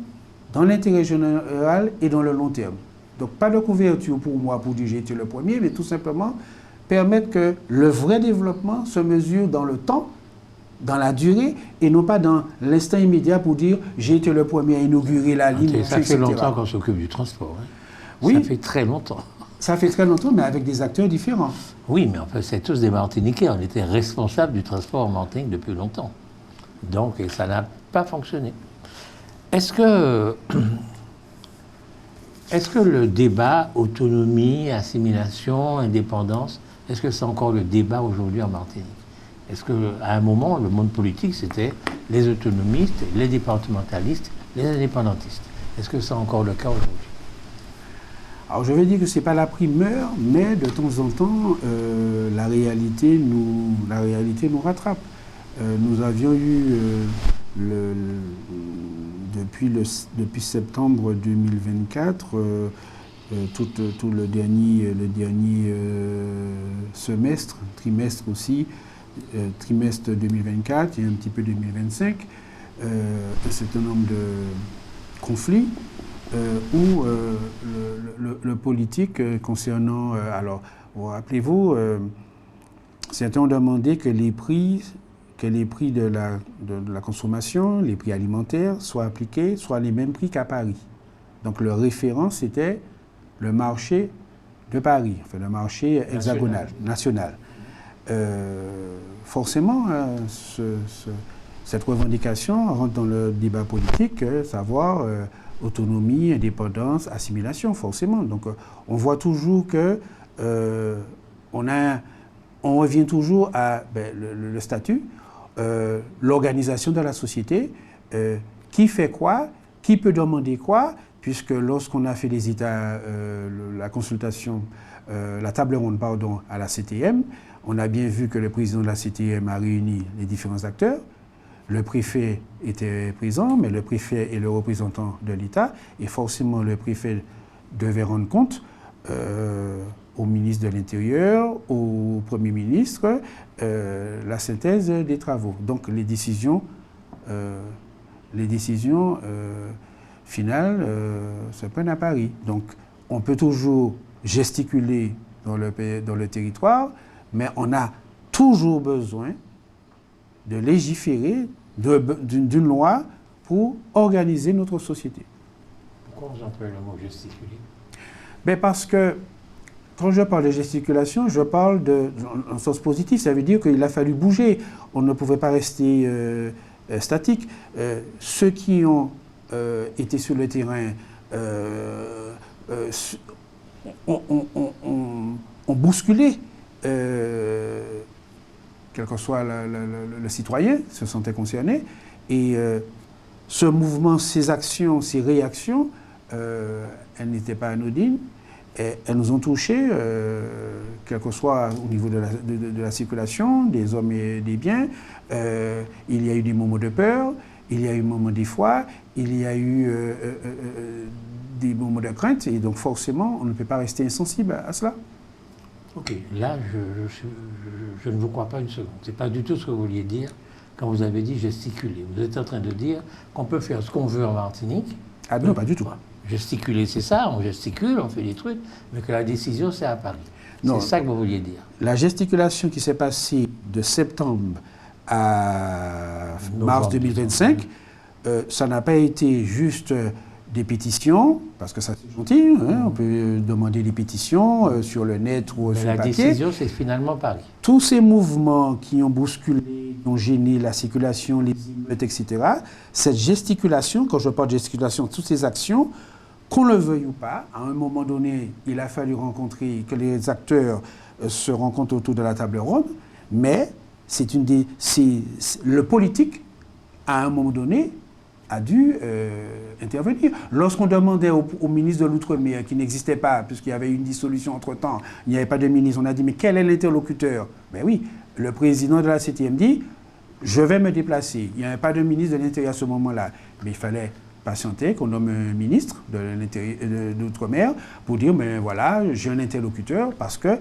dans l'intérêt général et dans le long terme. Donc pas de couverture pour moi pour dire « j'ai été le premier », mais tout simplement permettre que le vrai développement se mesure dans le temps, dans la durée, et non pas dans l'instant immédiat pour dire « j'ai été le premier à inaugurer la ligne », ça fait longtemps qu'on s'occupe du transport. Hein. Oui. Ça fait très longtemps. Ça fait très longtemps, mais avec des acteurs différents. Oui, mais enfin, c'est tous des Martiniquais. On était responsables du transport en Martinique depuis longtemps. Donc, et ça n'a pas fonctionné. Est-ce que le débat autonomie, assimilation, indépendance, est-ce que c'est encore le débat aujourd'hui en Martinique? Est-ce qu'à un moment, le monde politique, c'était les autonomistes, les départementalistes, les indépendantistes? Est-ce que c'est encore le cas aujourd'hui? Alors je vais dire que ce n'est pas la primeur, mais de temps en temps, la réalité nous rattrape. Nous avions eu, depuis septembre 2024, tout le dernier semestre, trimestre aussi, trimestre 2024 et un petit peu 2025, un certain nombre de conflits où le politique concernant... alors, rappelez-vous, certains ont demandé que les prix de la consommation, les prix alimentaires, soient appliqués, soient les mêmes prix qu'à Paris. Donc, le référent, c'était le marché de Paris, enfin le marché hexagonal, national. Forcément, cette revendication rentre dans le débat politique, savoir autonomie, indépendance, assimilation, forcément. Donc, on voit toujours que on revient toujours à le statut, l'organisation de la société, qui fait quoi, qui peut demander quoi, puisque lorsqu'on a fait les états, la consultation, la table ronde, pardon, à la CTM, on a bien vu que le président de la CTM a réuni les différents acteurs. Le préfet était présent, mais le préfet est le représentant de l'État, et forcément le préfet devait rendre compte au ministre de l'Intérieur, au Premier ministre, la synthèse des travaux. Donc les décisions finales se prennent à Paris. Donc on peut toujours gesticuler dans le territoire, mais on a toujours besoin de légiférer d'une loi pour organiser notre société. Pourquoi vous employez le mot gesticuler? Parce que quand je parle de gesticulation, je parle en sens positif. Ça veut dire qu'il a fallu bouger. On ne pouvait pas rester statique. Ceux qui ont été sur le terrain ont bousculé, quel que soit le citoyen, se sentait concerné. Et ce mouvement, ces actions, ces réactions, elles n'étaient pas anodines. Et elles nous ont touchés, quel que soit au niveau de la circulation, des hommes et des biens. Il y a eu des moments de peur, il y a eu des moments d'effroi, il y a eu des moments de crainte. Et donc forcément, on ne peut pas rester insensible à cela. Ok, là, je ne vous crois pas une seconde. Ce n'est pas du tout ce que vous vouliez dire quand vous avez dit gesticuler. Vous êtes en train de dire qu'on peut faire ce qu'on veut en Martinique. Ah non, pas du tout. Gesticuler, c'est ça, on gesticule, on fait des trucs, mais que la décision, c'est à Paris. C'est ça que vous vouliez dire. La gesticulation qui s'est passée de septembre à mars 2025, ça n'a pas été juste des pétitions, parce que ça c'est gentil, hein, on peut demander des pétitions sur le net ou sur le papier. La décision, c'est finalement Paris. Tous ces mouvements qui ont bousculé, qui ont gêné la circulation, les émeutes, etc., cette gesticulation, quand je parle de gesticulation, toutes ces actions, qu'on le veuille ou pas, à un moment donné, il a fallu rencontrer, que les acteurs se rencontrent autour de la table ronde, mais le politique, à un moment donné, a dû intervenir. Lorsqu'on demandait au ministre de l'Outre-mer, qui n'existait pas, puisqu'il y avait eu une dissolution entre-temps, il n'y avait pas de ministre, on a dit, mais quel est l'interlocuteur? Ben oui, le président de la CTM dit, je vais me déplacer. Il n'y avait pas de ministre de l'Intérieur à ce moment-là, mais il fallait patienter qu'on nomme un ministre de l'Outre-mer pour dire, mais voilà, j'ai un interlocuteur, parce que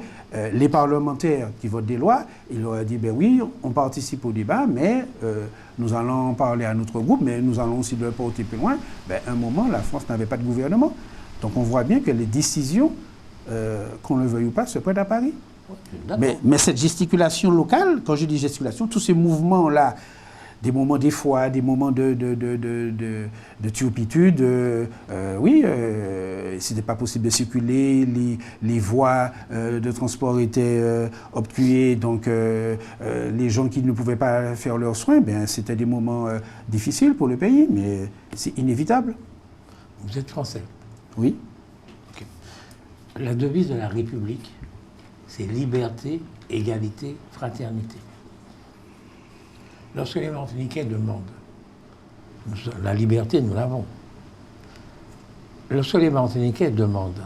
les parlementaires qui votent des lois, ils auraient dit, ben oui, on participe au débat, mais nous allons en parler à notre groupe, mais nous allons aussi le porter plus loin. Ben, à un moment, la France n'avait pas de gouvernement. Donc on voit bien que les décisions, qu'on le veuille ou pas, se prennent à Paris. Mais cette gesticulation locale, quand je dis gesticulation, tous ces mouvements-là moments d'effroi, des moments de turpitude. Oui, c'était pas possible de circuler, les voies de transport étaient obstruées, donc les gens qui ne pouvaient pas faire leurs soins, ben, c'était des moments difficiles pour le pays, mais c'est inévitable. Vous êtes français? Oui. Okay. La devise de la République, c'est liberté, égalité, fraternité. Lorsque les Martiniquais demandent, la liberté, nous l'avons. Lorsque les Martiniquais demandent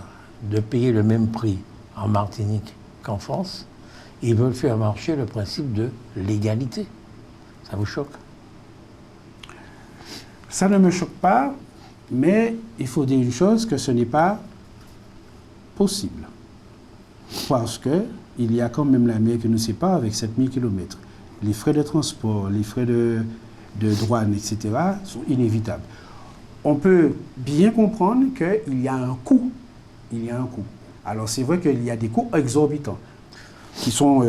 de payer le même prix en Martinique qu'en France, ils veulent faire marcher le principe de l'égalité. Ça vous choque? Ça ne me choque pas, mais il faut dire une chose, que ce n'est pas possible. Parce qu'il y a quand même la mer qui nous sépare avec 7000 km. Les frais de transport, les frais de douane, etc. sont inévitables. On peut bien comprendre qu'il y a un coût. Il y a un coût. Alors c'est vrai qu'il y a des coûts exorbitants qui sont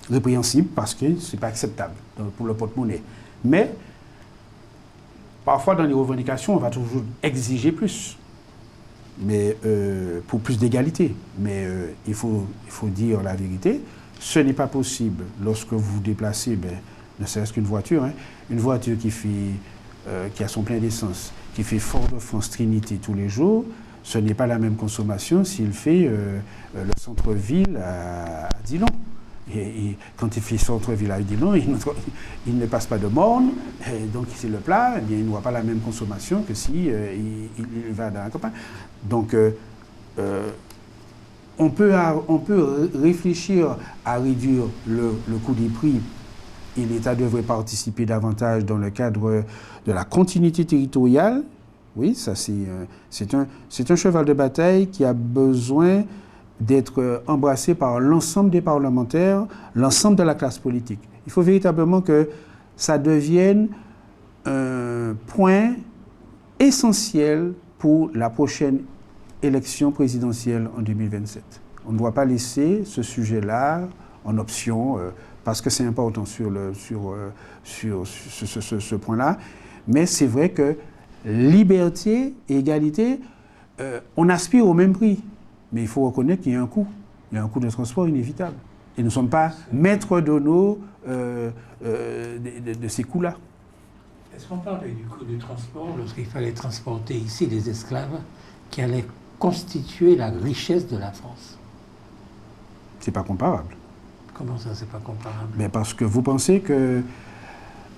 répréhensibles parce que ce n'est pas acceptable pour le porte-monnaie. Mais parfois dans les revendications, on va toujours exiger plus. Mais pour plus d'égalité. Mais il faut dire la vérité. Ce n'est pas possible lorsque vous vous déplacez, ben, ne serait-ce qu'une voiture, hein, une voiture qui a son plein d'essence, qui fait Fort-de-France, Trinité tous les jours, ce n'est pas la même consommation s'il fait le centre-ville à Dillon. Et quand il fait centre-ville à Dillon, il ne passe pas de morne, donc c'est le plat, eh bien, il n'aura pas la même consommation que si il va dans la campagne. Donc, on peut réfléchir à réduire le coût des prix et l'État devrait participer davantage dans le cadre de la continuité territoriale. Oui, ça c'est un cheval de bataille qui a besoin d'être embrassé par l'ensemble des parlementaires, l'ensemble de la classe politique. Il faut véritablement que ça devienne un point essentiel pour la prochaine élection présidentielle en 2027. On ne doit pas laisser ce sujet-là en option, parce que c'est important sur ce point-là. Mais c'est vrai que liberté et égalité, on aspire au même prix. Mais il faut reconnaître qu'il y a un coût. Il y a un coût de transport inévitable. Et nous ne sommes pas maîtres de ces coûts-là. Est-ce qu'on parle du coût du transport lorsqu'il fallait transporter ici les esclaves qui allaient constituer la richesse de la France? C'est pas comparable. Comment ça, c'est pas comparable? Mais parce que vous pensez que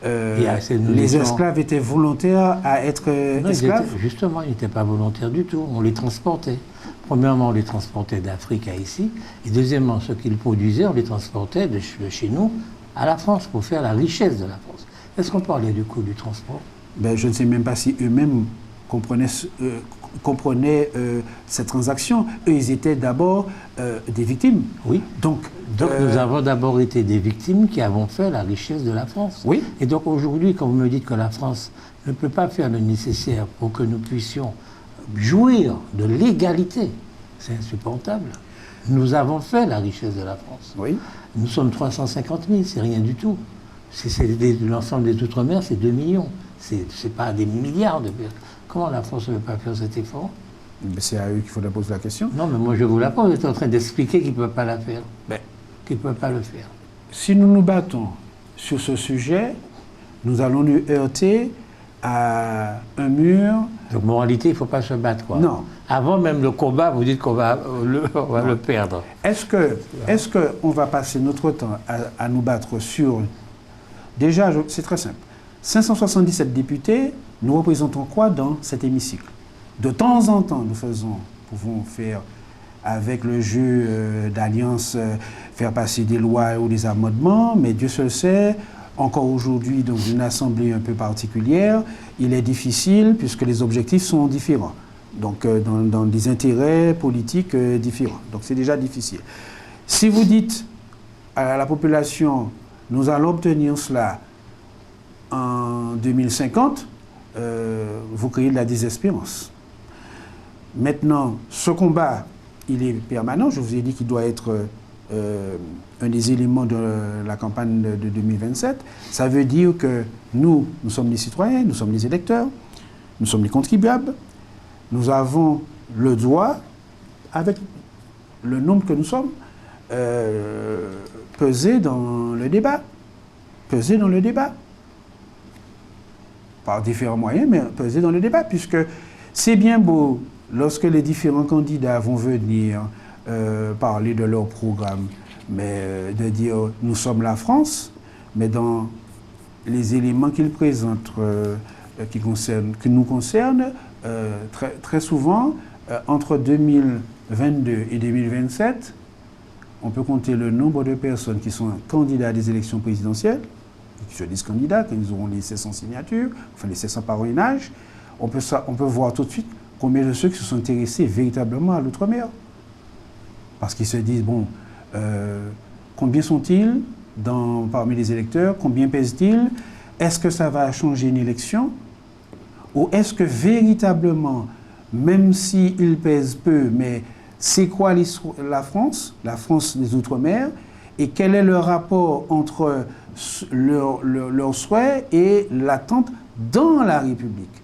les esclaves étaient volontaires à être esclaves? Justement, ils n'étaient pas volontaires du tout. On les transportait. Premièrement, on les transportait d'Afrique à ici. Et deuxièmement, ce qu'ils produisaient, on les transportait de chez nous à la France pour faire la richesse de la France. Est-ce qu'on parlait du coût du transport? Ben, je ne sais même pas si eux-mêmes comprenaient cette transaction. Eux, ils étaient d'abord des victimes. Oui. Donc nous avons d'abord été des victimes qui avons fait la richesse de la France. Oui. Et donc aujourd'hui, quand vous me dites que la France ne peut pas faire le nécessaire pour que nous puissions jouir de l'égalité, c'est insupportable. Nous avons fait la richesse de la France. Oui. Nous sommes 350 000, c'est rien du tout. L'ensemble des Outre-mer, c'est 2 millions. C'est pas des milliards de personnes. Comment la France ne veut pas faire cet effort? C'est à eux qu'il faudra poser la question. Non, mais moi je vous la pose. Vous êtes en train d'expliquer qu'ils ne peuvent pas la faire. Qu'ils ne peuvent pas le faire. Si nous nous battons sur ce sujet, nous allons nous heurter à un mur. Donc, moralité, il ne faut pas se battre, quoi. Non. Avant même le combat, vous dites qu'on va le perdre. Est-ce qu'on va passer notre temps à nous battre sur... Déjà, c'est très simple. 577 députés, nous représentons quoi dans cet hémicycle? De temps en temps, nous pouvons faire, avec le jeu d'alliance, faire passer des lois ou des amendements, mais Dieu seul sait, encore aujourd'hui, dans une assemblée un peu particulière, il est difficile puisque les objectifs sont différents. Donc, dans des intérêts politiques différents. Donc, c'est déjà difficile. Si vous dites à la population, nous allons obtenir cela en 2050, vous créez de la désespérance. Maintenant, ce combat, il est permanent. Je vous ai dit qu'il doit être un des éléments de la campagne de 2027. Ça veut dire que nous sommes les citoyens, nous sommes les électeurs, nous sommes les contribuables, nous avons le droit, avec le nombre que nous sommes, peser dans le débat. Peser dans le débat. Par différents moyens, mais peser dans le débat, puisque c'est bien beau, lorsque les différents candidats vont venir parler de leur programme, mais de dire « nous sommes la France », mais dans les éléments qu'ils présentent, qui nous concernent, très souvent, entre 2022 et 2027, on peut compter le nombre de personnes qui sont candidats à des élections présidentielles, qui se disent candidats, quand ils auront les 700 signatures, enfin les 700 parrainages. On peut voir tout de suite combien de ceux qui se sont intéressés véritablement à l'outre-mer. Parce qu'ils se disent, bon, combien sont-ils parmi les électeurs, combien pèsent-ils, est-ce que ça va changer une élection, ou est-ce que véritablement, même s'ils pèsent peu, mais c'est quoi la France des Outre-mer, et quel est le rapport entre leur souhait et l'attente dans la République?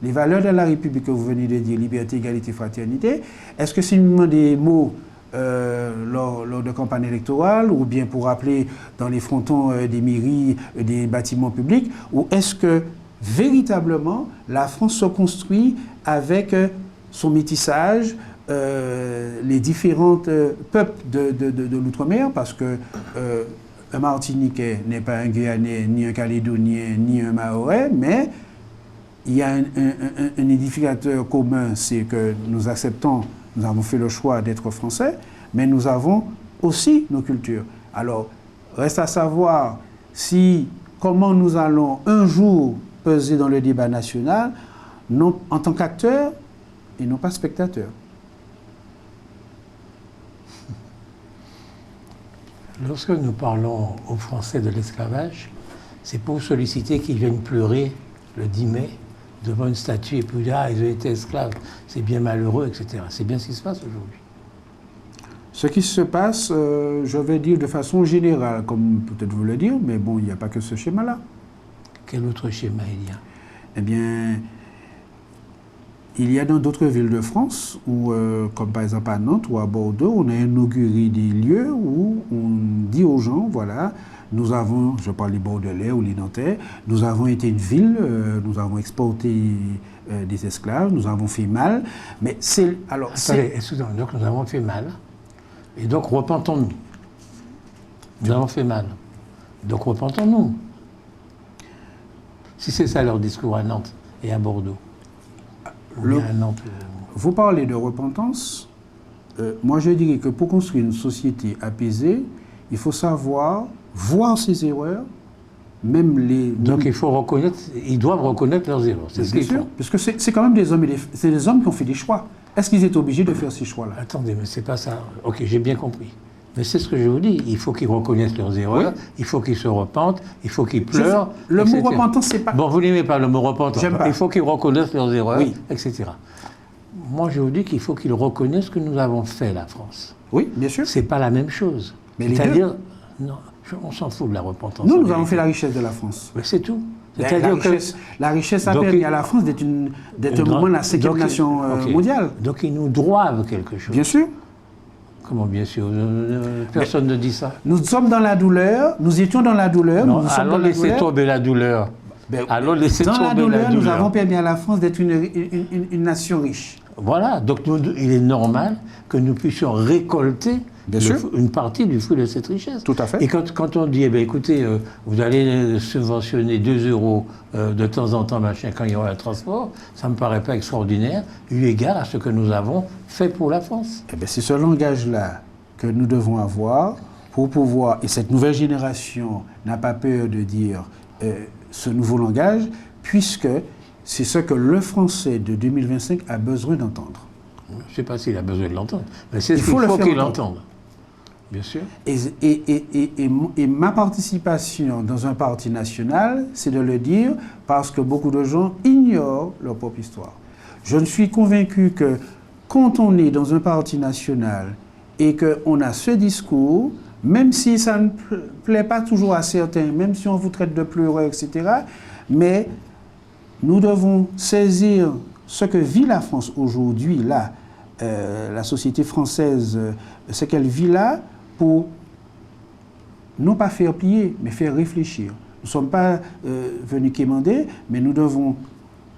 Les valeurs de la République que vous venez de dire, liberté, égalité, fraternité, est-ce que c'est uniquement des mots lors de campagne électorale, ou bien pour appeler dans les frontons des mairies, des bâtiments publics, ou est-ce que véritablement la France se construit avec son métissage, les différents peuples de l'outre-mer, parce que un Martiniquais n'est pas un Guyanais, ni un Calédonien, ni un Mahorais, mais il y a un édificateur commun, c'est que nous acceptons, nous avons fait le choix d'être français, mais nous avons aussi nos cultures. Alors, reste à savoir comment nous allons un jour peser dans le débat national, non, en tant qu'acteurs et non pas spectateurs. Lorsque nous parlons aux Français de l'esclavage, c'est pour solliciter qu'ils viennent pleurer le 10 mai devant une statue et puis dire « Ah, ils ont été esclaves, c'est bien malheureux, etc. » C'est bien ce qui se passe aujourd'hui. Ce qui se passe, je vais dire de façon générale, comme peut-être vous le dire, mais bon, il n'y a pas que ce schéma-là. Quel autre schéma il y a? Eh bien, il y a dans d'autres villes de France, où, comme par exemple à Nantes ou à Bordeaux, on a inauguré des lieux où on dit aux gens, voilà, nous avons, je parle des Bordelais ou les Nantais, nous avons été une ville, nous avons exporté des esclaves, nous avons fait mal, mais c'est... Alors, attendez, excusez-moi, donc nous avons fait mal, et donc repentons-nous. Nous avons fait mal, donc repentons-nous. Si c'est ça leur discours à Nantes et à Bordeaux. Vous parlez de repentance. Moi, je dirais que pour construire une société apaisée, il faut savoir voir ses erreurs, même les... Donc il faut reconnaître, ils doivent reconnaître leurs erreurs. C'est ce qu'ils font. Parce que c'est quand même des hommes, c'est des hommes qui ont fait des choix. Est-ce qu'ils étaient obligés de faire ces choix-là? Attendez, mais c'est pas ça. Ok, j'ai bien compris. Mais c'est ce que je vous dis. Il faut qu'ils reconnaissent leurs erreurs, oui. Il faut qu'ils se repentent, il faut qu'ils pleurent. Le mot repentance, c'est pas... Bon, vous n'aimez pas le mot repentance. J'aime pas. Il faut qu'ils reconnaissent leurs erreurs, oui. Etc. Moi, je vous dis qu'il faut qu'ils reconnaissent ce que nous avons fait, la France. Oui, bien sûr. C'est pas la même chose. C'est-à-dire, non, on s'en fout de la repentance. Nous avons fait la richesse de la France. Mais c'est tout. La richesse a permis à la France d'être au moment de la 5e nation mondiale. Donc ils nous doivent quelque chose. Bien sûr. Comment bien sûr? Personne ne dit ça. Nous sommes dans la douleur, nous étions dans la douleur. Non, alors laissez tomber la douleur. Alors laissez tomber la douleur. Nous avons permis à la France d'être une nation riche. Voilà, donc il est normal que nous puissions récolter une partie du fruit de cette richesse. Tout à fait. Et quand on dit, eh bien, écoutez, vous allez subventionner 2 € de temps en temps, machin, quand il y aura un transport, ça ne me paraît pas extraordinaire, eu égard à ce que nous avons fait pour la France. Eh bien, c'est ce langage-là que nous devons avoir pour pouvoir, et cette nouvelle génération n'a pas peur de dire ce nouveau langage, puisque c'est ce que le Français de 2025 a besoin d'entendre. Je ne sais pas s'il a besoin de l'entendre, mais c'est ce qu'il faut qu'il l'entende. Bien sûr. Et ma participation dans un parti national, c'est de le dire parce que beaucoup de gens ignorent leur propre histoire. Je ne suis convaincu que quand on est dans un parti national et qu'on a ce discours, même si ça ne plaît pas toujours à certains, même si on vous traite de pleureux, etc., mais nous devons saisir ce que vit la France aujourd'hui, là, la société française, ce qu'elle vit là, pour non pas faire plier, mais faire réfléchir. Nous ne sommes pas venus quémander, mais nous devons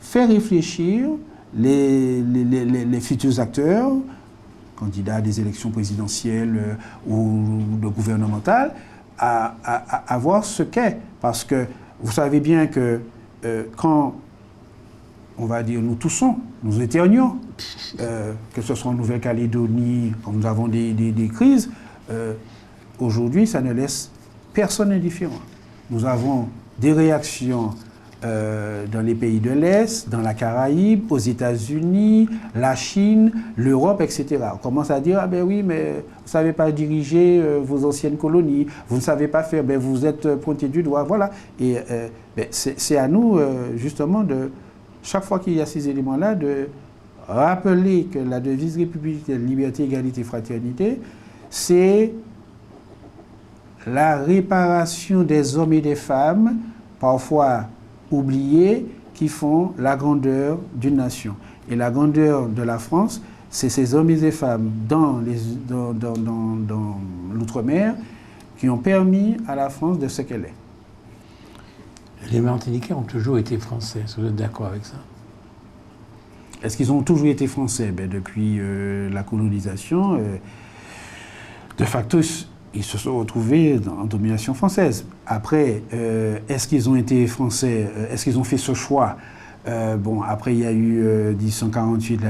faire réfléchir les futurs acteurs, candidats à des élections présidentielles ou gouvernementales, à voir ce qu'est. Parce que vous savez bien que quand, on va dire, nous toussons, nous éternuons, que ce soit en Nouvelle-Calédonie, quand nous avons des crises, aujourd'hui, ça ne laisse personne indifférent. Nous avons des réactions dans les pays de l'Est, dans la Caraïbe, aux États-Unis, la Chine, l'Europe, etc. On commence à dire, ah ben oui, mais vous ne savez pas diriger vos anciennes colonies, vous ne savez pas faire, ben vous êtes pointé du doigt, voilà. Et ben c'est à nous, justement, de, chaque fois qu'il y a ces éléments-là, de rappeler que la devise républicaine, liberté, égalité, fraternité, c'est la réparation des hommes et des femmes, parfois oubliés, qui font la grandeur d'une nation. Et la grandeur de la France, c'est ces hommes et ces femmes dans l'outre-mer qui ont permis à la France de ce qu'elle est. Les Martiniquais ont toujours été français, vous êtes d'accord avec ça? Est-ce qu'ils ont toujours été français? Ben, depuis la colonisation, de facto, ils se sont retrouvés en domination française. Après, est-ce qu'ils ont été français? Est-ce qu'ils ont fait ce choix? Bon, après, il y a eu 1848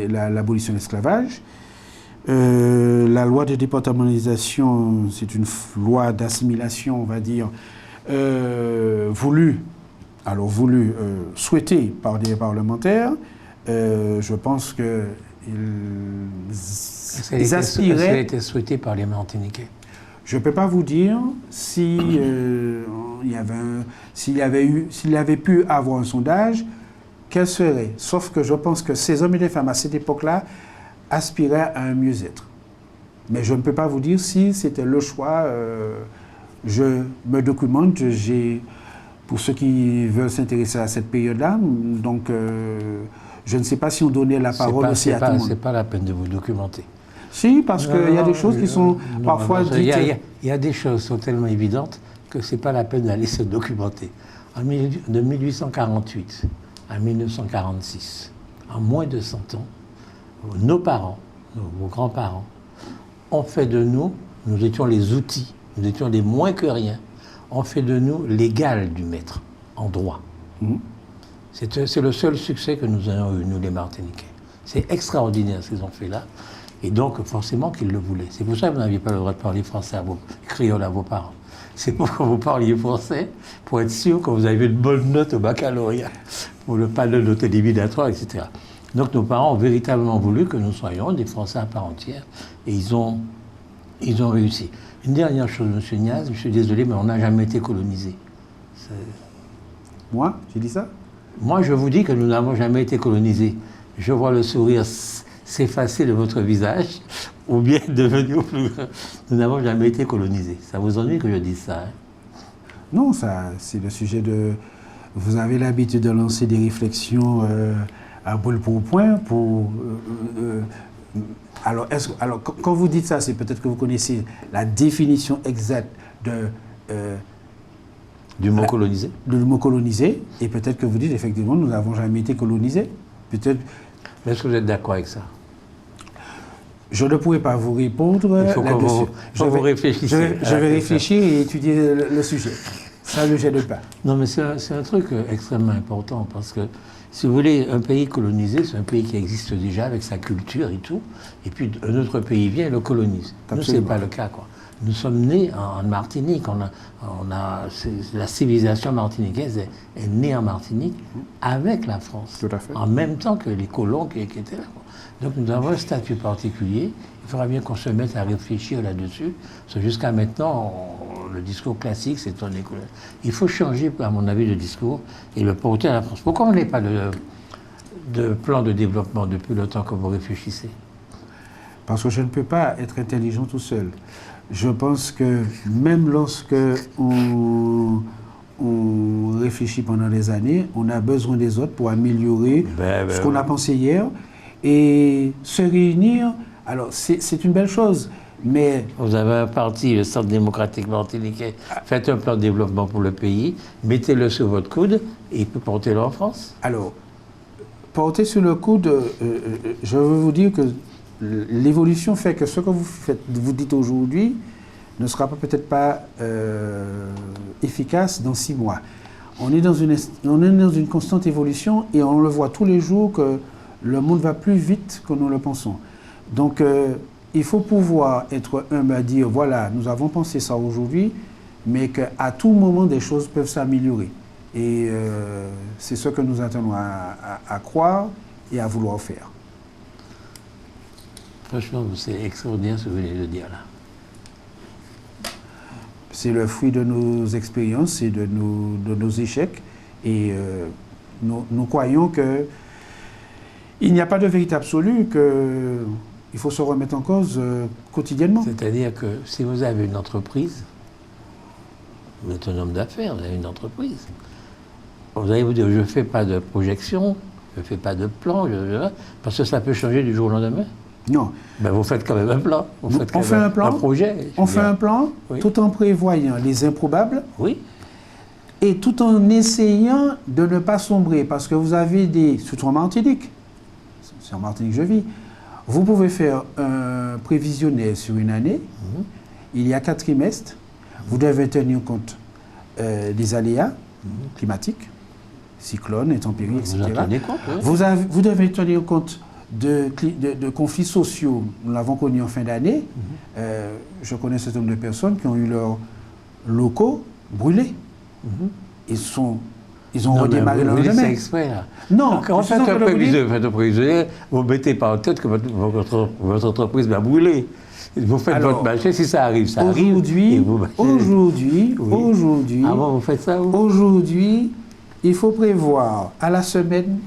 l'abolition de l'esclavage. La loi de départementalisation, c'est une loi d'assimilation, on va dire, souhaitée par des parlementaires. Je pense que ils aspiraient... Est-ce qu'elle a été souhaitée par les Martiniquais? Je ne peux pas vous dire si, s'il avait pu avoir un sondage, quel serait. Sauf que je pense que ces hommes et les femmes à cette époque-là aspiraient à un mieux-être. Mais je ne peux pas vous dire si c'était le choix. Je me documente, pour ceux qui veulent s'intéresser à cette période-là, donc je ne sais pas si on donnait la parole aussi à tout le monde. C'est pas la peine de vous documenter. Si, parce qu'il y a des choses qui sont parfois dites... Il y a des choses qui sont tellement évidentes que ce n'est pas la peine d'aller se documenter. De 1848 à 1946, en moins de 100 ans, nos parents, vos grands-parents, ont fait de nous, nous étions les outils, nous étions les moins que rien, ont fait de nous l'égal du maître en droit. C'est le seul succès que nous avons eu, nous les Martiniquais. C'est extraordinaire ce qu'ils ont fait là. Et donc, forcément qu'ils le voulaient. C'est pour ça que vous n'aviez pas le droit de parler français créole à vos parents. C'est pour que vous parliez français, pour être sûr que vous avez une bonne note au baccalauréat, pour ne pas de note éliminatoire, etc. Donc, nos parents ont véritablement voulu que nous soyons des Français à part entière. Et ils ont réussi. Une dernière chose, M. Niaz, je suis désolé, mais on n'a jamais été colonisés. Moi, j'ai dit ça? Moi, je vous dis que nous n'avons jamais été colonisés. Je vois le sourire s'effacer de votre visage, ou bien devenir plus grand. Nous n'avons jamais été colonisés. Ça vous ennuie que je dise ça, hein? Non, ça, c'est le sujet de... Vous avez l'habitude de lancer des réflexions à brûle pour point pour... Alors, quand vous dites ça, c'est peut-être que vous connaissez la définition exacte du mot colonisé. Du mot colonisé, et peut-être que vous dites effectivement nous n'avons jamais été colonisés. Peut-être. Mais est-ce que vous êtes d'accord avec ça? Je ne pourrais pas vous répondre là-dessus. Je vais réfléchir. Je vais réfléchir et étudier le sujet. Ça ne le gêne pas. Non, mais c'est un truc extrêmement important parce que, si vous voulez, un pays colonisé, c'est un pays qui existe déjà avec sa culture et tout, et puis un autre pays vient et le colonise. Nous, ce n'est pas le cas, quoi. Nous sommes nés en Martinique, la civilisation martiniquaise est née en Martinique avec la France, tout à fait. En même temps que les colons qui étaient là. Donc nous avons un statut particulier, il faudra bien qu'on se mette à réfléchir là-dessus, parce que jusqu'à maintenant, le discours classique, c'est ton école. Il faut changer, à mon avis, le discours et le porter à la France. Pourquoi on n'a pas de plan de développement depuis le temps que vous réfléchissez? Parce que je ne peux pas être intelligent tout seul. Je pense que même lorsque on réfléchit pendant des années, on a besoin des autres pour améliorer ce qu'on a pensé hier. Et se réunir, alors c'est une belle chose, mais... Vous avez un parti, le Centre démocratique martiniquais, faites un plan de développement pour le pays, mettez-le sur votre coude et il peut porter-le en France. Alors, porter sur le coude, je veux vous dire que l'évolution fait que ce que vous dites aujourd'hui ne sera peut-être pas efficace dans 6 mois. On est dans une constante évolution et on le voit tous les jours que le monde va plus vite que nous le pensons. Donc, il faut pouvoir être humble à dire, voilà, nous avons pensé ça aujourd'hui, mais qu'à tout moment, des choses peuvent s'améliorer. Et c'est ce que nous attendons à croire et à vouloir faire. Franchement, c'est extraordinaire ce que vous venez de dire là. C'est le fruit de nos expériences et de nos échecs. Et nous croyons que il n'y a pas de vérité absolue, qu'il faut se remettre en cause quotidiennement. C'est-à-dire que si vous avez une entreprise, vous êtes un homme d'affaires, vous avez une entreprise, vous allez vous dire, je ne fais pas de projection, je ne fais pas de plan, parce que ça peut changer du jour au lendemain. Non. Ben vous faites quand même un plan. On fait un plan, un projet. On fait un plan, oui, tout en prévoyant les improbables. Oui. Et tout en essayant de ne pas sombrer, parce que vous avez surtout en Martinique, c'est en Martinique que je vis, vous pouvez faire un prévisionnel sur une année, il y a 4 trimestres, vous devez tenir compte des aléas climatiques, cyclones, intempéries, etc. Vous en tenez compte, oui. Vous devez tenir compte de conflits sociaux, nous l'avons connu en fin d'année. Je connais un certain nombre de personnes qui ont eu leurs locaux brûlés. Ils ont redémarré leur domaine. C'est exprès, là. Non, quand vous faites un prévisionnel, vous ne mettez pas en tête que votre entreprise va brûler. Vous faites votre marché, si ça arrive, ça arrive. Aujourd'hui, ah bon, vous faites ça, vous? Aujourd'hui, il faut prévoir à la semaine,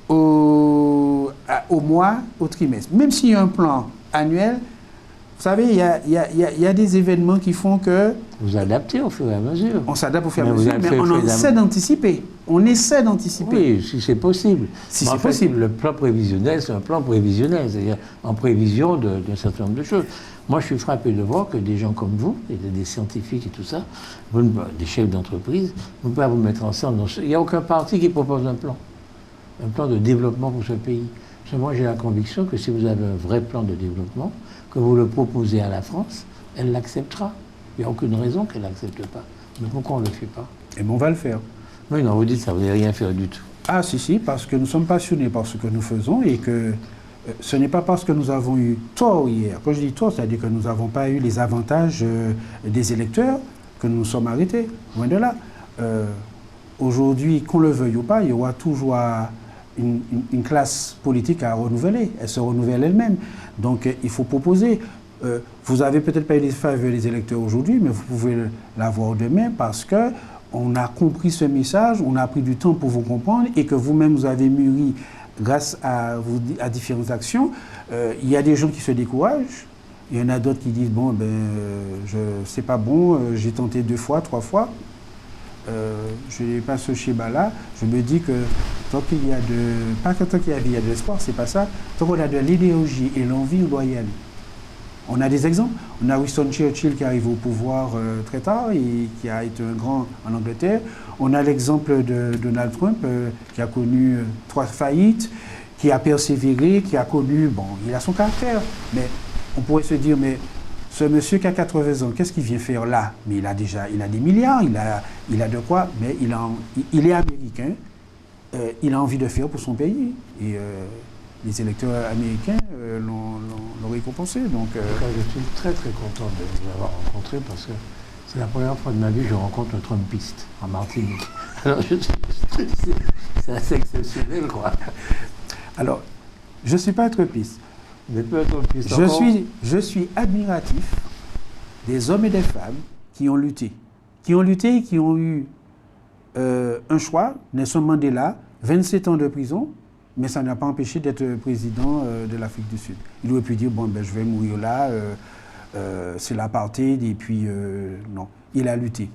au mois, au trimestre. Même s'il y a un plan annuel, vous savez, il y a des événements qui font que... Vous adaptez au fur et à mesure. On s'adapte au fur et à mesure, mais on essaie d'anticiper. On essaie d'anticiper. Oui, si c'est possible. Si c'est possible. Le plan prévisionnel, c'est un plan prévisionnel, c'est-à-dire en prévision d'un certain nombre de choses. Moi, je suis frappé de voir que des gens comme vous, des scientifiques et tout ça, des chefs d'entreprise, vous ne pouvez pas vous mettre ensemble. Il n'y a aucun parti qui propose un plan de développement pour ce pays. Parce que moi, j'ai la conviction que si vous avez un vrai plan de développement, que vous le proposez à la France, elle l'acceptera. Il n'y a aucune raison qu'elle n'accepte pas. Mais pourquoi on ne le fait pas? Et bien on va le faire. Oui, non, vous dites ça, vous n'allez rien faire du tout. Ah si, parce que nous sommes passionnés par ce que nous faisons et que ce n'est pas parce que nous avons eu tort hier. Quand je dis tort, c'est-à-dire que nous n'avons pas eu les avantages des électeurs que nous nous sommes arrêtés. Loin de là. Aujourd'hui, qu'on le veuille ou pas, il y aura toujours une classe politique à renouveler. Elle se renouvelle elle-même. Donc il faut proposer. Vous n'avez peut-être pas eu les faveurs des électeurs aujourd'hui, mais vous pouvez l'avoir demain parce qu'on a compris ce message, on a pris du temps pour vous comprendre et que vous-même vous avez mûri grâce à différentes actions. Il y a des gens qui se découragent, il y en a d'autres qui disent bon, c'est pas bon, j'ai tenté 2 fois, 3 fois. Je n'ai pas ce schéma-là. Je me dis que tant qu'il y a il y a de l'espoir, c'est pas ça. Tant qu'on a de l'idéologie et l'envie, on doit y aller. On a des exemples. On a Winston Churchill qui arrive au pouvoir très tard et qui a été un grand en Angleterre. On a l'exemple de Donald Trump qui a connu 3 faillites, qui a persévéré, qui a connu... Bon, il a son caractère. Mais on pourrait se dire, mais ce monsieur qui a 80 ans, qu'est-ce qu'il vient faire là? Mais il a des milliards, il a de quoi, mais il est américain. Il a envie de faire pour son pays. Et les électeurs américains l'ont récompensé. Donc, je suis très très content de vous avoir rencontré parce que c'est la première fois de ma vie que je rencontre un Trumpiste en Martinique. Alors, c'est assez exceptionnel, quoi. Alors, je ne suis pas un Trumpiste. Mais peu un Trumpiste je suis admiratif des hommes et des femmes qui ont lutté. Qui ont eu un choix. Nelson Mandela, 27 ans de prison. mais ça n'a pas empêché d'être président de l'Afrique du Sud. Il aurait pu dire, bon, ben, je vais mourir là, c'est l'apartheid, et puis non, il a lutté.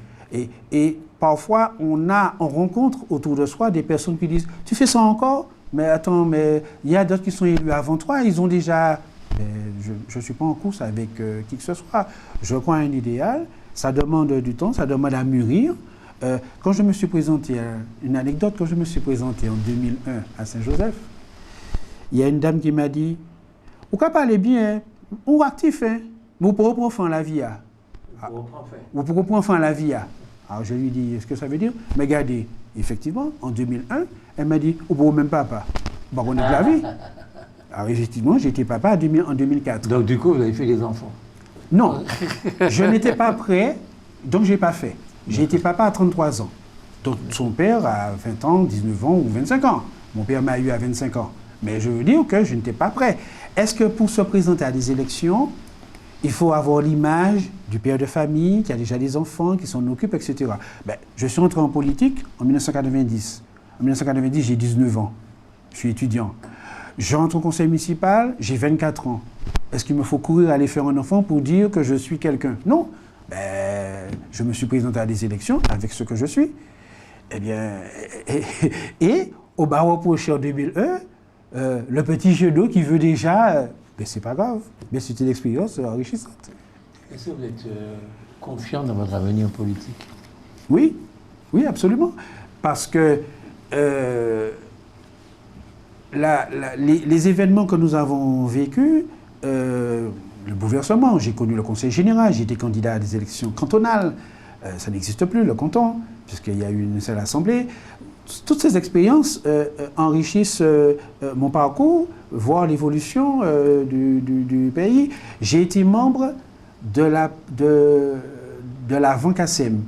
Et parfois, on rencontre autour de soi des personnes qui disent, tu fais ça encore? Mais attends, mais il y a d'autres qui sont élus avant toi, ils ont déjà... Je ne suis pas en course avec qui que ce soit. Je crois à un idéal, ça demande du temps, ça demande à mûrir. Quand je me suis présenté, une anecdote, quand je me suis présenté en 2001 à Saint-Joseph, il y a une dame qui m'a dit, « Vous parlez bien, on est actif, hein, mais vous pouvez prendre la vie. Vous pouvez prendre la vie. » Alors je lui dis, ce que ça veut dire? Mais regardez, effectivement, en 2001, elle m'a dit, « Vous pouvez même papa. Bon, on est de la vie. » Alors effectivement, j'étais papa en 2004. Donc du coup, vous avez fait les enfants? Non, je n'étais pas prêt, donc je n'ai pas fait. J'ai été papa à 33 ans. Donc son père à 20 ans, 19 ans ou 25 ans. Mon père m'a eu à 25 ans. Mais je veux dire que je n'étais pas prêt. Est-ce que pour se présenter à des élections, il faut avoir l'image du père de famille, qui a déjà des enfants, qui s'en occupe, etc. Ben, je suis entré en politique en 1990. En 1990, j'ai 19 ans. Je suis étudiant. J'entre au conseil municipal, j'ai 24 ans. Est-ce qu'il me faut courir aller faire un enfant pour dire que je suis quelqu'un? Non. Ben, je me suis présenté à des élections avec ce que je suis. Eh bien, et au barreau prochain en 2001, le petit jeu d'eau qui veut déjà... ben, c'est pas grave. Mais c'est une expérience enrichissante. Est-ce que vous êtes confiant dans votre avenir politique? Oui, oui, absolument. Parce que les événements que nous avons vécus, le bouleversement, j'ai connu le conseil général, j'ai été candidat à des élections cantonales, ça n'existe plus, le canton, puisqu'il y a eu une seule assemblée. Toutes ces expériences enrichissent mon parcours, voir l'évolution du pays. J'ai été membre de la VANCASEM,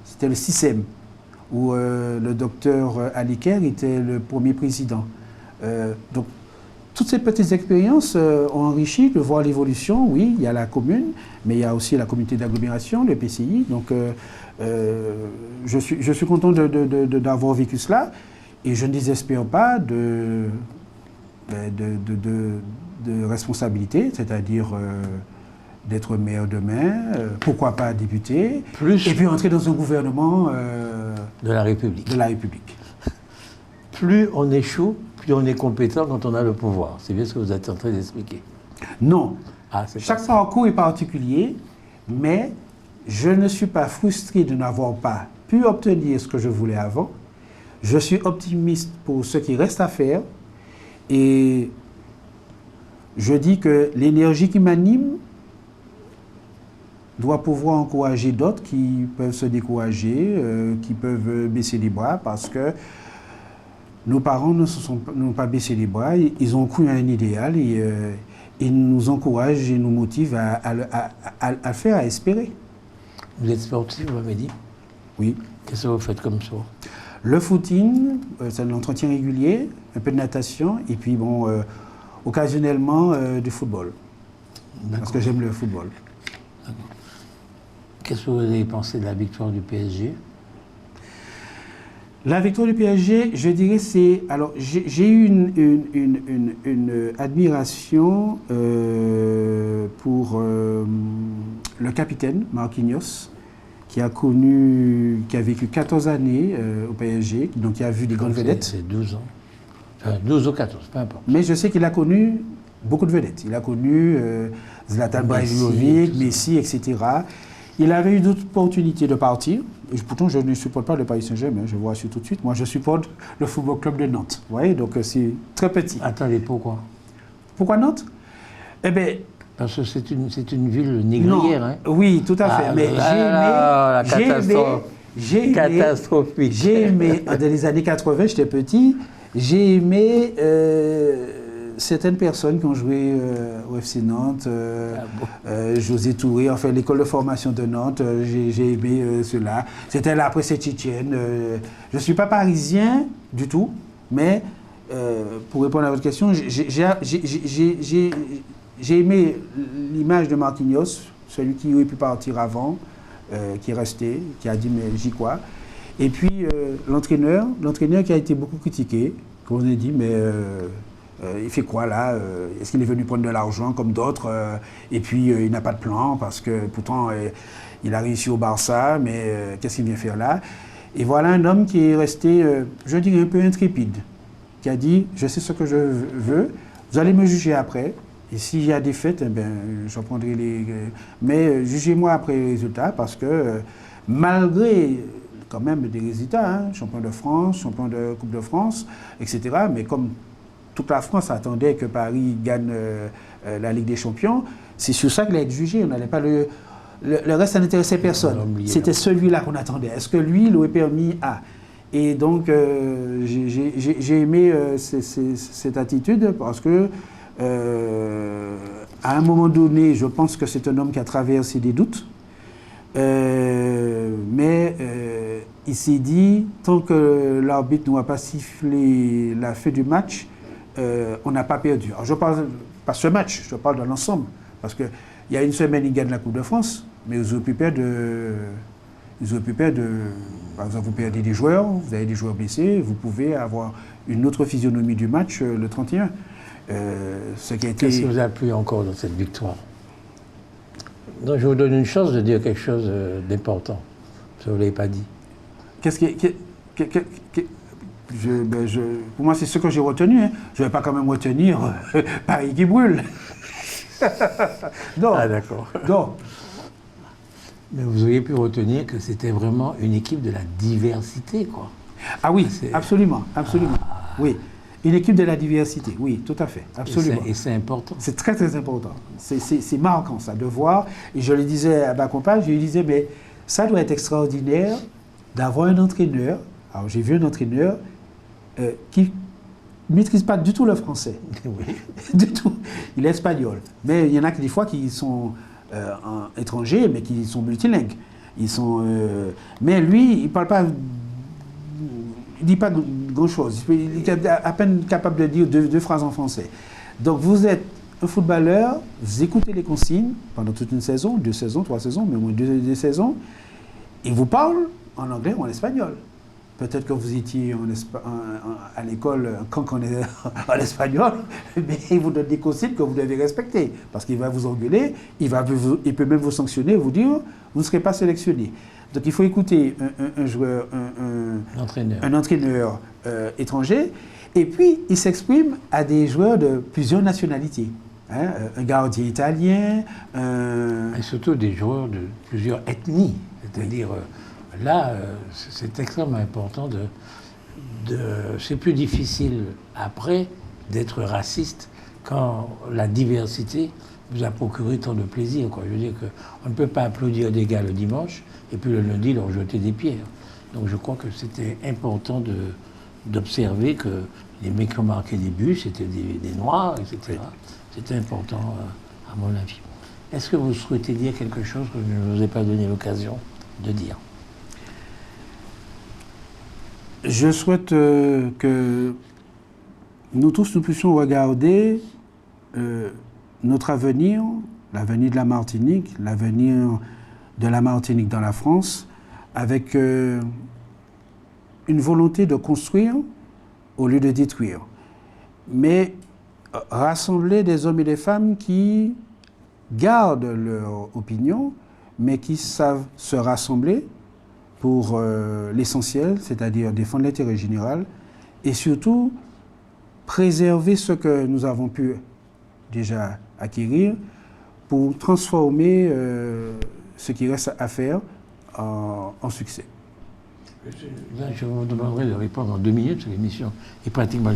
c'était le CISEM, où le docteur Aliker était le premier président. Donc, toutes ces petites expériences ont enrichi de voir l'évolution. Oui, il y a la commune, mais il y a aussi la communauté d'agglomération, le PCI. Donc, je suis content d'avoir vécu cela et je ne désespère pas de responsabilité, c'est-à-dire d'être maire demain, pourquoi pas député, et puis entrer dans un gouvernement de la République. Plus on échoue, plus on est compétent quand on a le pouvoir. C'est bien ce que vous êtes en train d'expliquer. Non. Chaque parcours est particulier, mais je ne suis pas frustré de n'avoir pas pu obtenir ce que je voulais avant. Je suis optimiste pour ce qui reste à faire et je dis que l'énergie qui m'anime doit pouvoir encourager d'autres qui peuvent se décourager, qui peuvent baisser les bras parce que nos parents n'ont pas baissé les bras, ils ont cru à un idéal et ils nous encouragent et nous motivent à faire, à espérer. Vous êtes sportif, vous m'avez dit? Oui. Qu'est-ce que vous faites comme sport? Le footing, c'est de l'entretien régulier, un peu de natation et puis bon, occasionnellement du football. Parce que j'aime le football. Qu'est-ce que vous avez pensé de la victoire du PSG? La victoire du PSG, je dirais, c'est... Alors, j'ai eu une admiration pour le capitaine, Marquinhos, qui a vécu 14 années au PSG, donc qui a vu des grandes vedettes. C'est 12 ans. Enfin, 12 ou 14, peu importe. Mais je sais qu'il a connu beaucoup de vedettes. Il a connu Zlatan Ibrahimovic, Messi, etc. Il avait eu d'autres opportunités de partir. Et pourtant, je ne supporte pas le Paris Saint-Germain, je vois tout de suite. Moi, je supporte le Football Club de Nantes. Vous voyez, donc c'est très petit. Attendez, pourquoi? Pourquoi Nantes? Eh bien... Parce que c'est une ville négrière. Hein? Oui, tout à fait. Mais j'ai aimé, dans les années 80, j'étais petit, j'ai aimé certaines personnes qui ont joué au FC Nantes, José Touré, enfin l'école de formation de Nantes, j'ai aimé cela. C'était là, après c'est Tchétchène. Je ne suis pas parisien du tout, mais pour répondre à votre question, j'ai aimé l'image de Marquinhos, celui qui aurait pu partir avant, qui est resté, qui a dit mais j'y crois. Et puis l'entraîneur qui a été beaucoup critiqué, qu'on a dit, mais il fait quoi là? Est-ce qu'il est venu prendre de l'argent comme d'autres? Et puis il n'a pas de plan parce que pourtant il a réussi au Barça, mais qu'est-ce qu'il vient faire là? Et voilà un homme qui est resté, je dirais, un peu intrépide, qui a dit, je sais ce que je veux, vous allez me juger après. Et s'il y a des faits, eh ben, j'en prendrai les... Mais jugez-moi après les résultats, parce que malgré quand même des résultats, hein, champion de France, champion de Coupe de France, etc., mais comme toute la France attendait que Paris gagne la Ligue des Champions, c'est sur ça qu'il a été jugé. On n'allait pas le reste, ça n'intéressait personne. C'était celui-là qu'on attendait. Est-ce que lui, il aurait permis à... Et donc, j'ai aimé cette attitude parce que à un moment donné, je pense que c'est un homme qui a traversé des doutes, mais il s'est dit, tant que l'arbitre n'a pas sifflé la fin du match, on n'a pas perdu. Alors je parle pas ce match, je parle de l'ensemble, parce qu'il y a une semaine, il gagne la Coupe de France, mais ils ont pu perdre par exemple, vous perdez des joueurs, vous avez des joueurs blessés, vous pouvez avoir une autre physionomie du match le 31. Qu'est-ce qui vous a plu encore dans cette victoire? Donc, je vous donne une chance de dire quelque chose d'important. Ça, vous ne l'avez pas dit. Pour moi, c'est ce que j'ai retenu. Hein. Je ne vais pas quand même retenir Paris qui brûle. Non. Ah, d'accord. Non. Mais vous auriez pu retenir que c'était vraiment une équipe de la diversité, quoi. Ah oui, absolument, absolument. Oui. Une équipe de la diversité, oui, tout à fait, absolument. Et c'est important. C'est très, très important. C'est marquant, ça, de voir. Et je le disais à ma compagne, je lui disais, mais ça doit être extraordinaire d'avoir un entraîneur. Alors, j'ai vu un entraîneur qui ne maîtrise pas du tout le français. Oui. Du tout. Il est espagnol. Mais il y en a des fois qui sont étrangers, mais qui sont multilingues. Mais lui, il ne parle pas... Il ne dit pas grand-chose. Il est à peine capable de dire deux phrases en français. Donc vous êtes un footballeur, vous écoutez les consignes pendant toute une saison, 2 saisons, 3 saisons, mais au moins 2 saisons, et vous parle en anglais ou en espagnol. Peut-être que vous étiez à l'école quand on est en espagnol, mais il vous donne des consignes que vous devez respecter. Parce qu'il va vous engueuler, il peut même vous sanctionner, vous dire vous ne serez pas sélectionné. Donc il faut écouter un joueur, un entraîneur étranger, et puis il s'exprime à des joueurs de plusieurs nationalités. Hein, un gardien italien, et surtout des joueurs de plusieurs ethnies. C'est-à-dire, là, c'est extrêmement important c'est plus difficile après d'être raciste quand la diversité vous a procuré tant de plaisir, quoi. Je veux dire qu'on ne peut pas applaudir des gars le dimanche et puis le lundi leur jeter des pierres. Donc je crois que c'était important d'observer que les mecs qui ont marqué des buts, c'était des Noirs, etc. Oui. C'était important, à mon avis. Est-ce que vous souhaitez dire quelque chose que je ne vous ai pas donné l'occasion de dire? Je souhaite que nous tous, nous puissions regarder notre avenir, l'avenir de la Martinique, l'avenir de la Martinique dans la France, avec une volonté de construire au lieu de détruire. Mais rassembler des hommes et des femmes qui gardent leur opinion, mais qui savent se rassembler pour l'essentiel, c'est-à-dire défendre l'intérêt général, et surtout préserver ce que nous avons pu déjà acquérir pour transformer ce qui reste à faire en succès. Là, je vous demanderai de répondre en 2 minutes, parce que l'émission est pratiquement...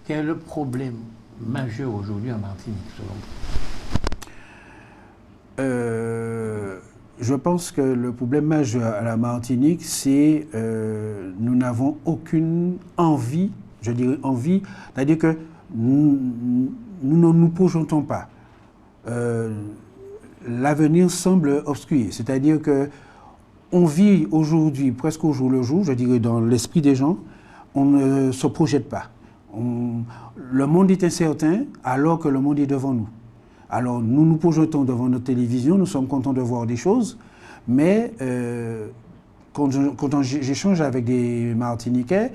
Quel est le problème majeur aujourd'hui en Martinique, selon vous? Je pense que le problème majeur à la Martinique, c'est nous n'avons aucune envie, je dirais envie, c'est-à-dire que nous ne nous projetons pas. L'avenir semble obscur, c'est-à-dire que on vit aujourd'hui, presque au jour le jour, je dirais dans l'esprit des gens, on ne se projette pas. Le monde est incertain alors que le monde est devant nous. Alors nous nous projetons devant notre télévision, nous sommes contents de voir des choses, mais quand j'échange avec des Martiniquais,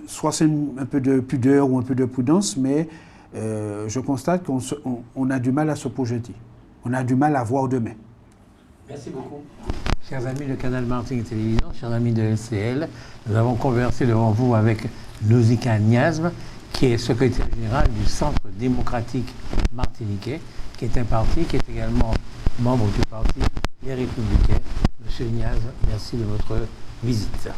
soit c'est un peu de pudeur ou un peu de prudence, mais je constate qu'on a du mal à se projeter. On a du mal à voir demain. Merci beaucoup. Chers amis de Canal Martinique Télévision, chers amis de LCL, nous avons conversé devant vous avec Nausicaa Niasme, qui est secrétaire général du Centre démocratique martiniquais, qui est un parti qui est également membre du parti Les Républicains. Monsieur Niasme, merci de votre visite.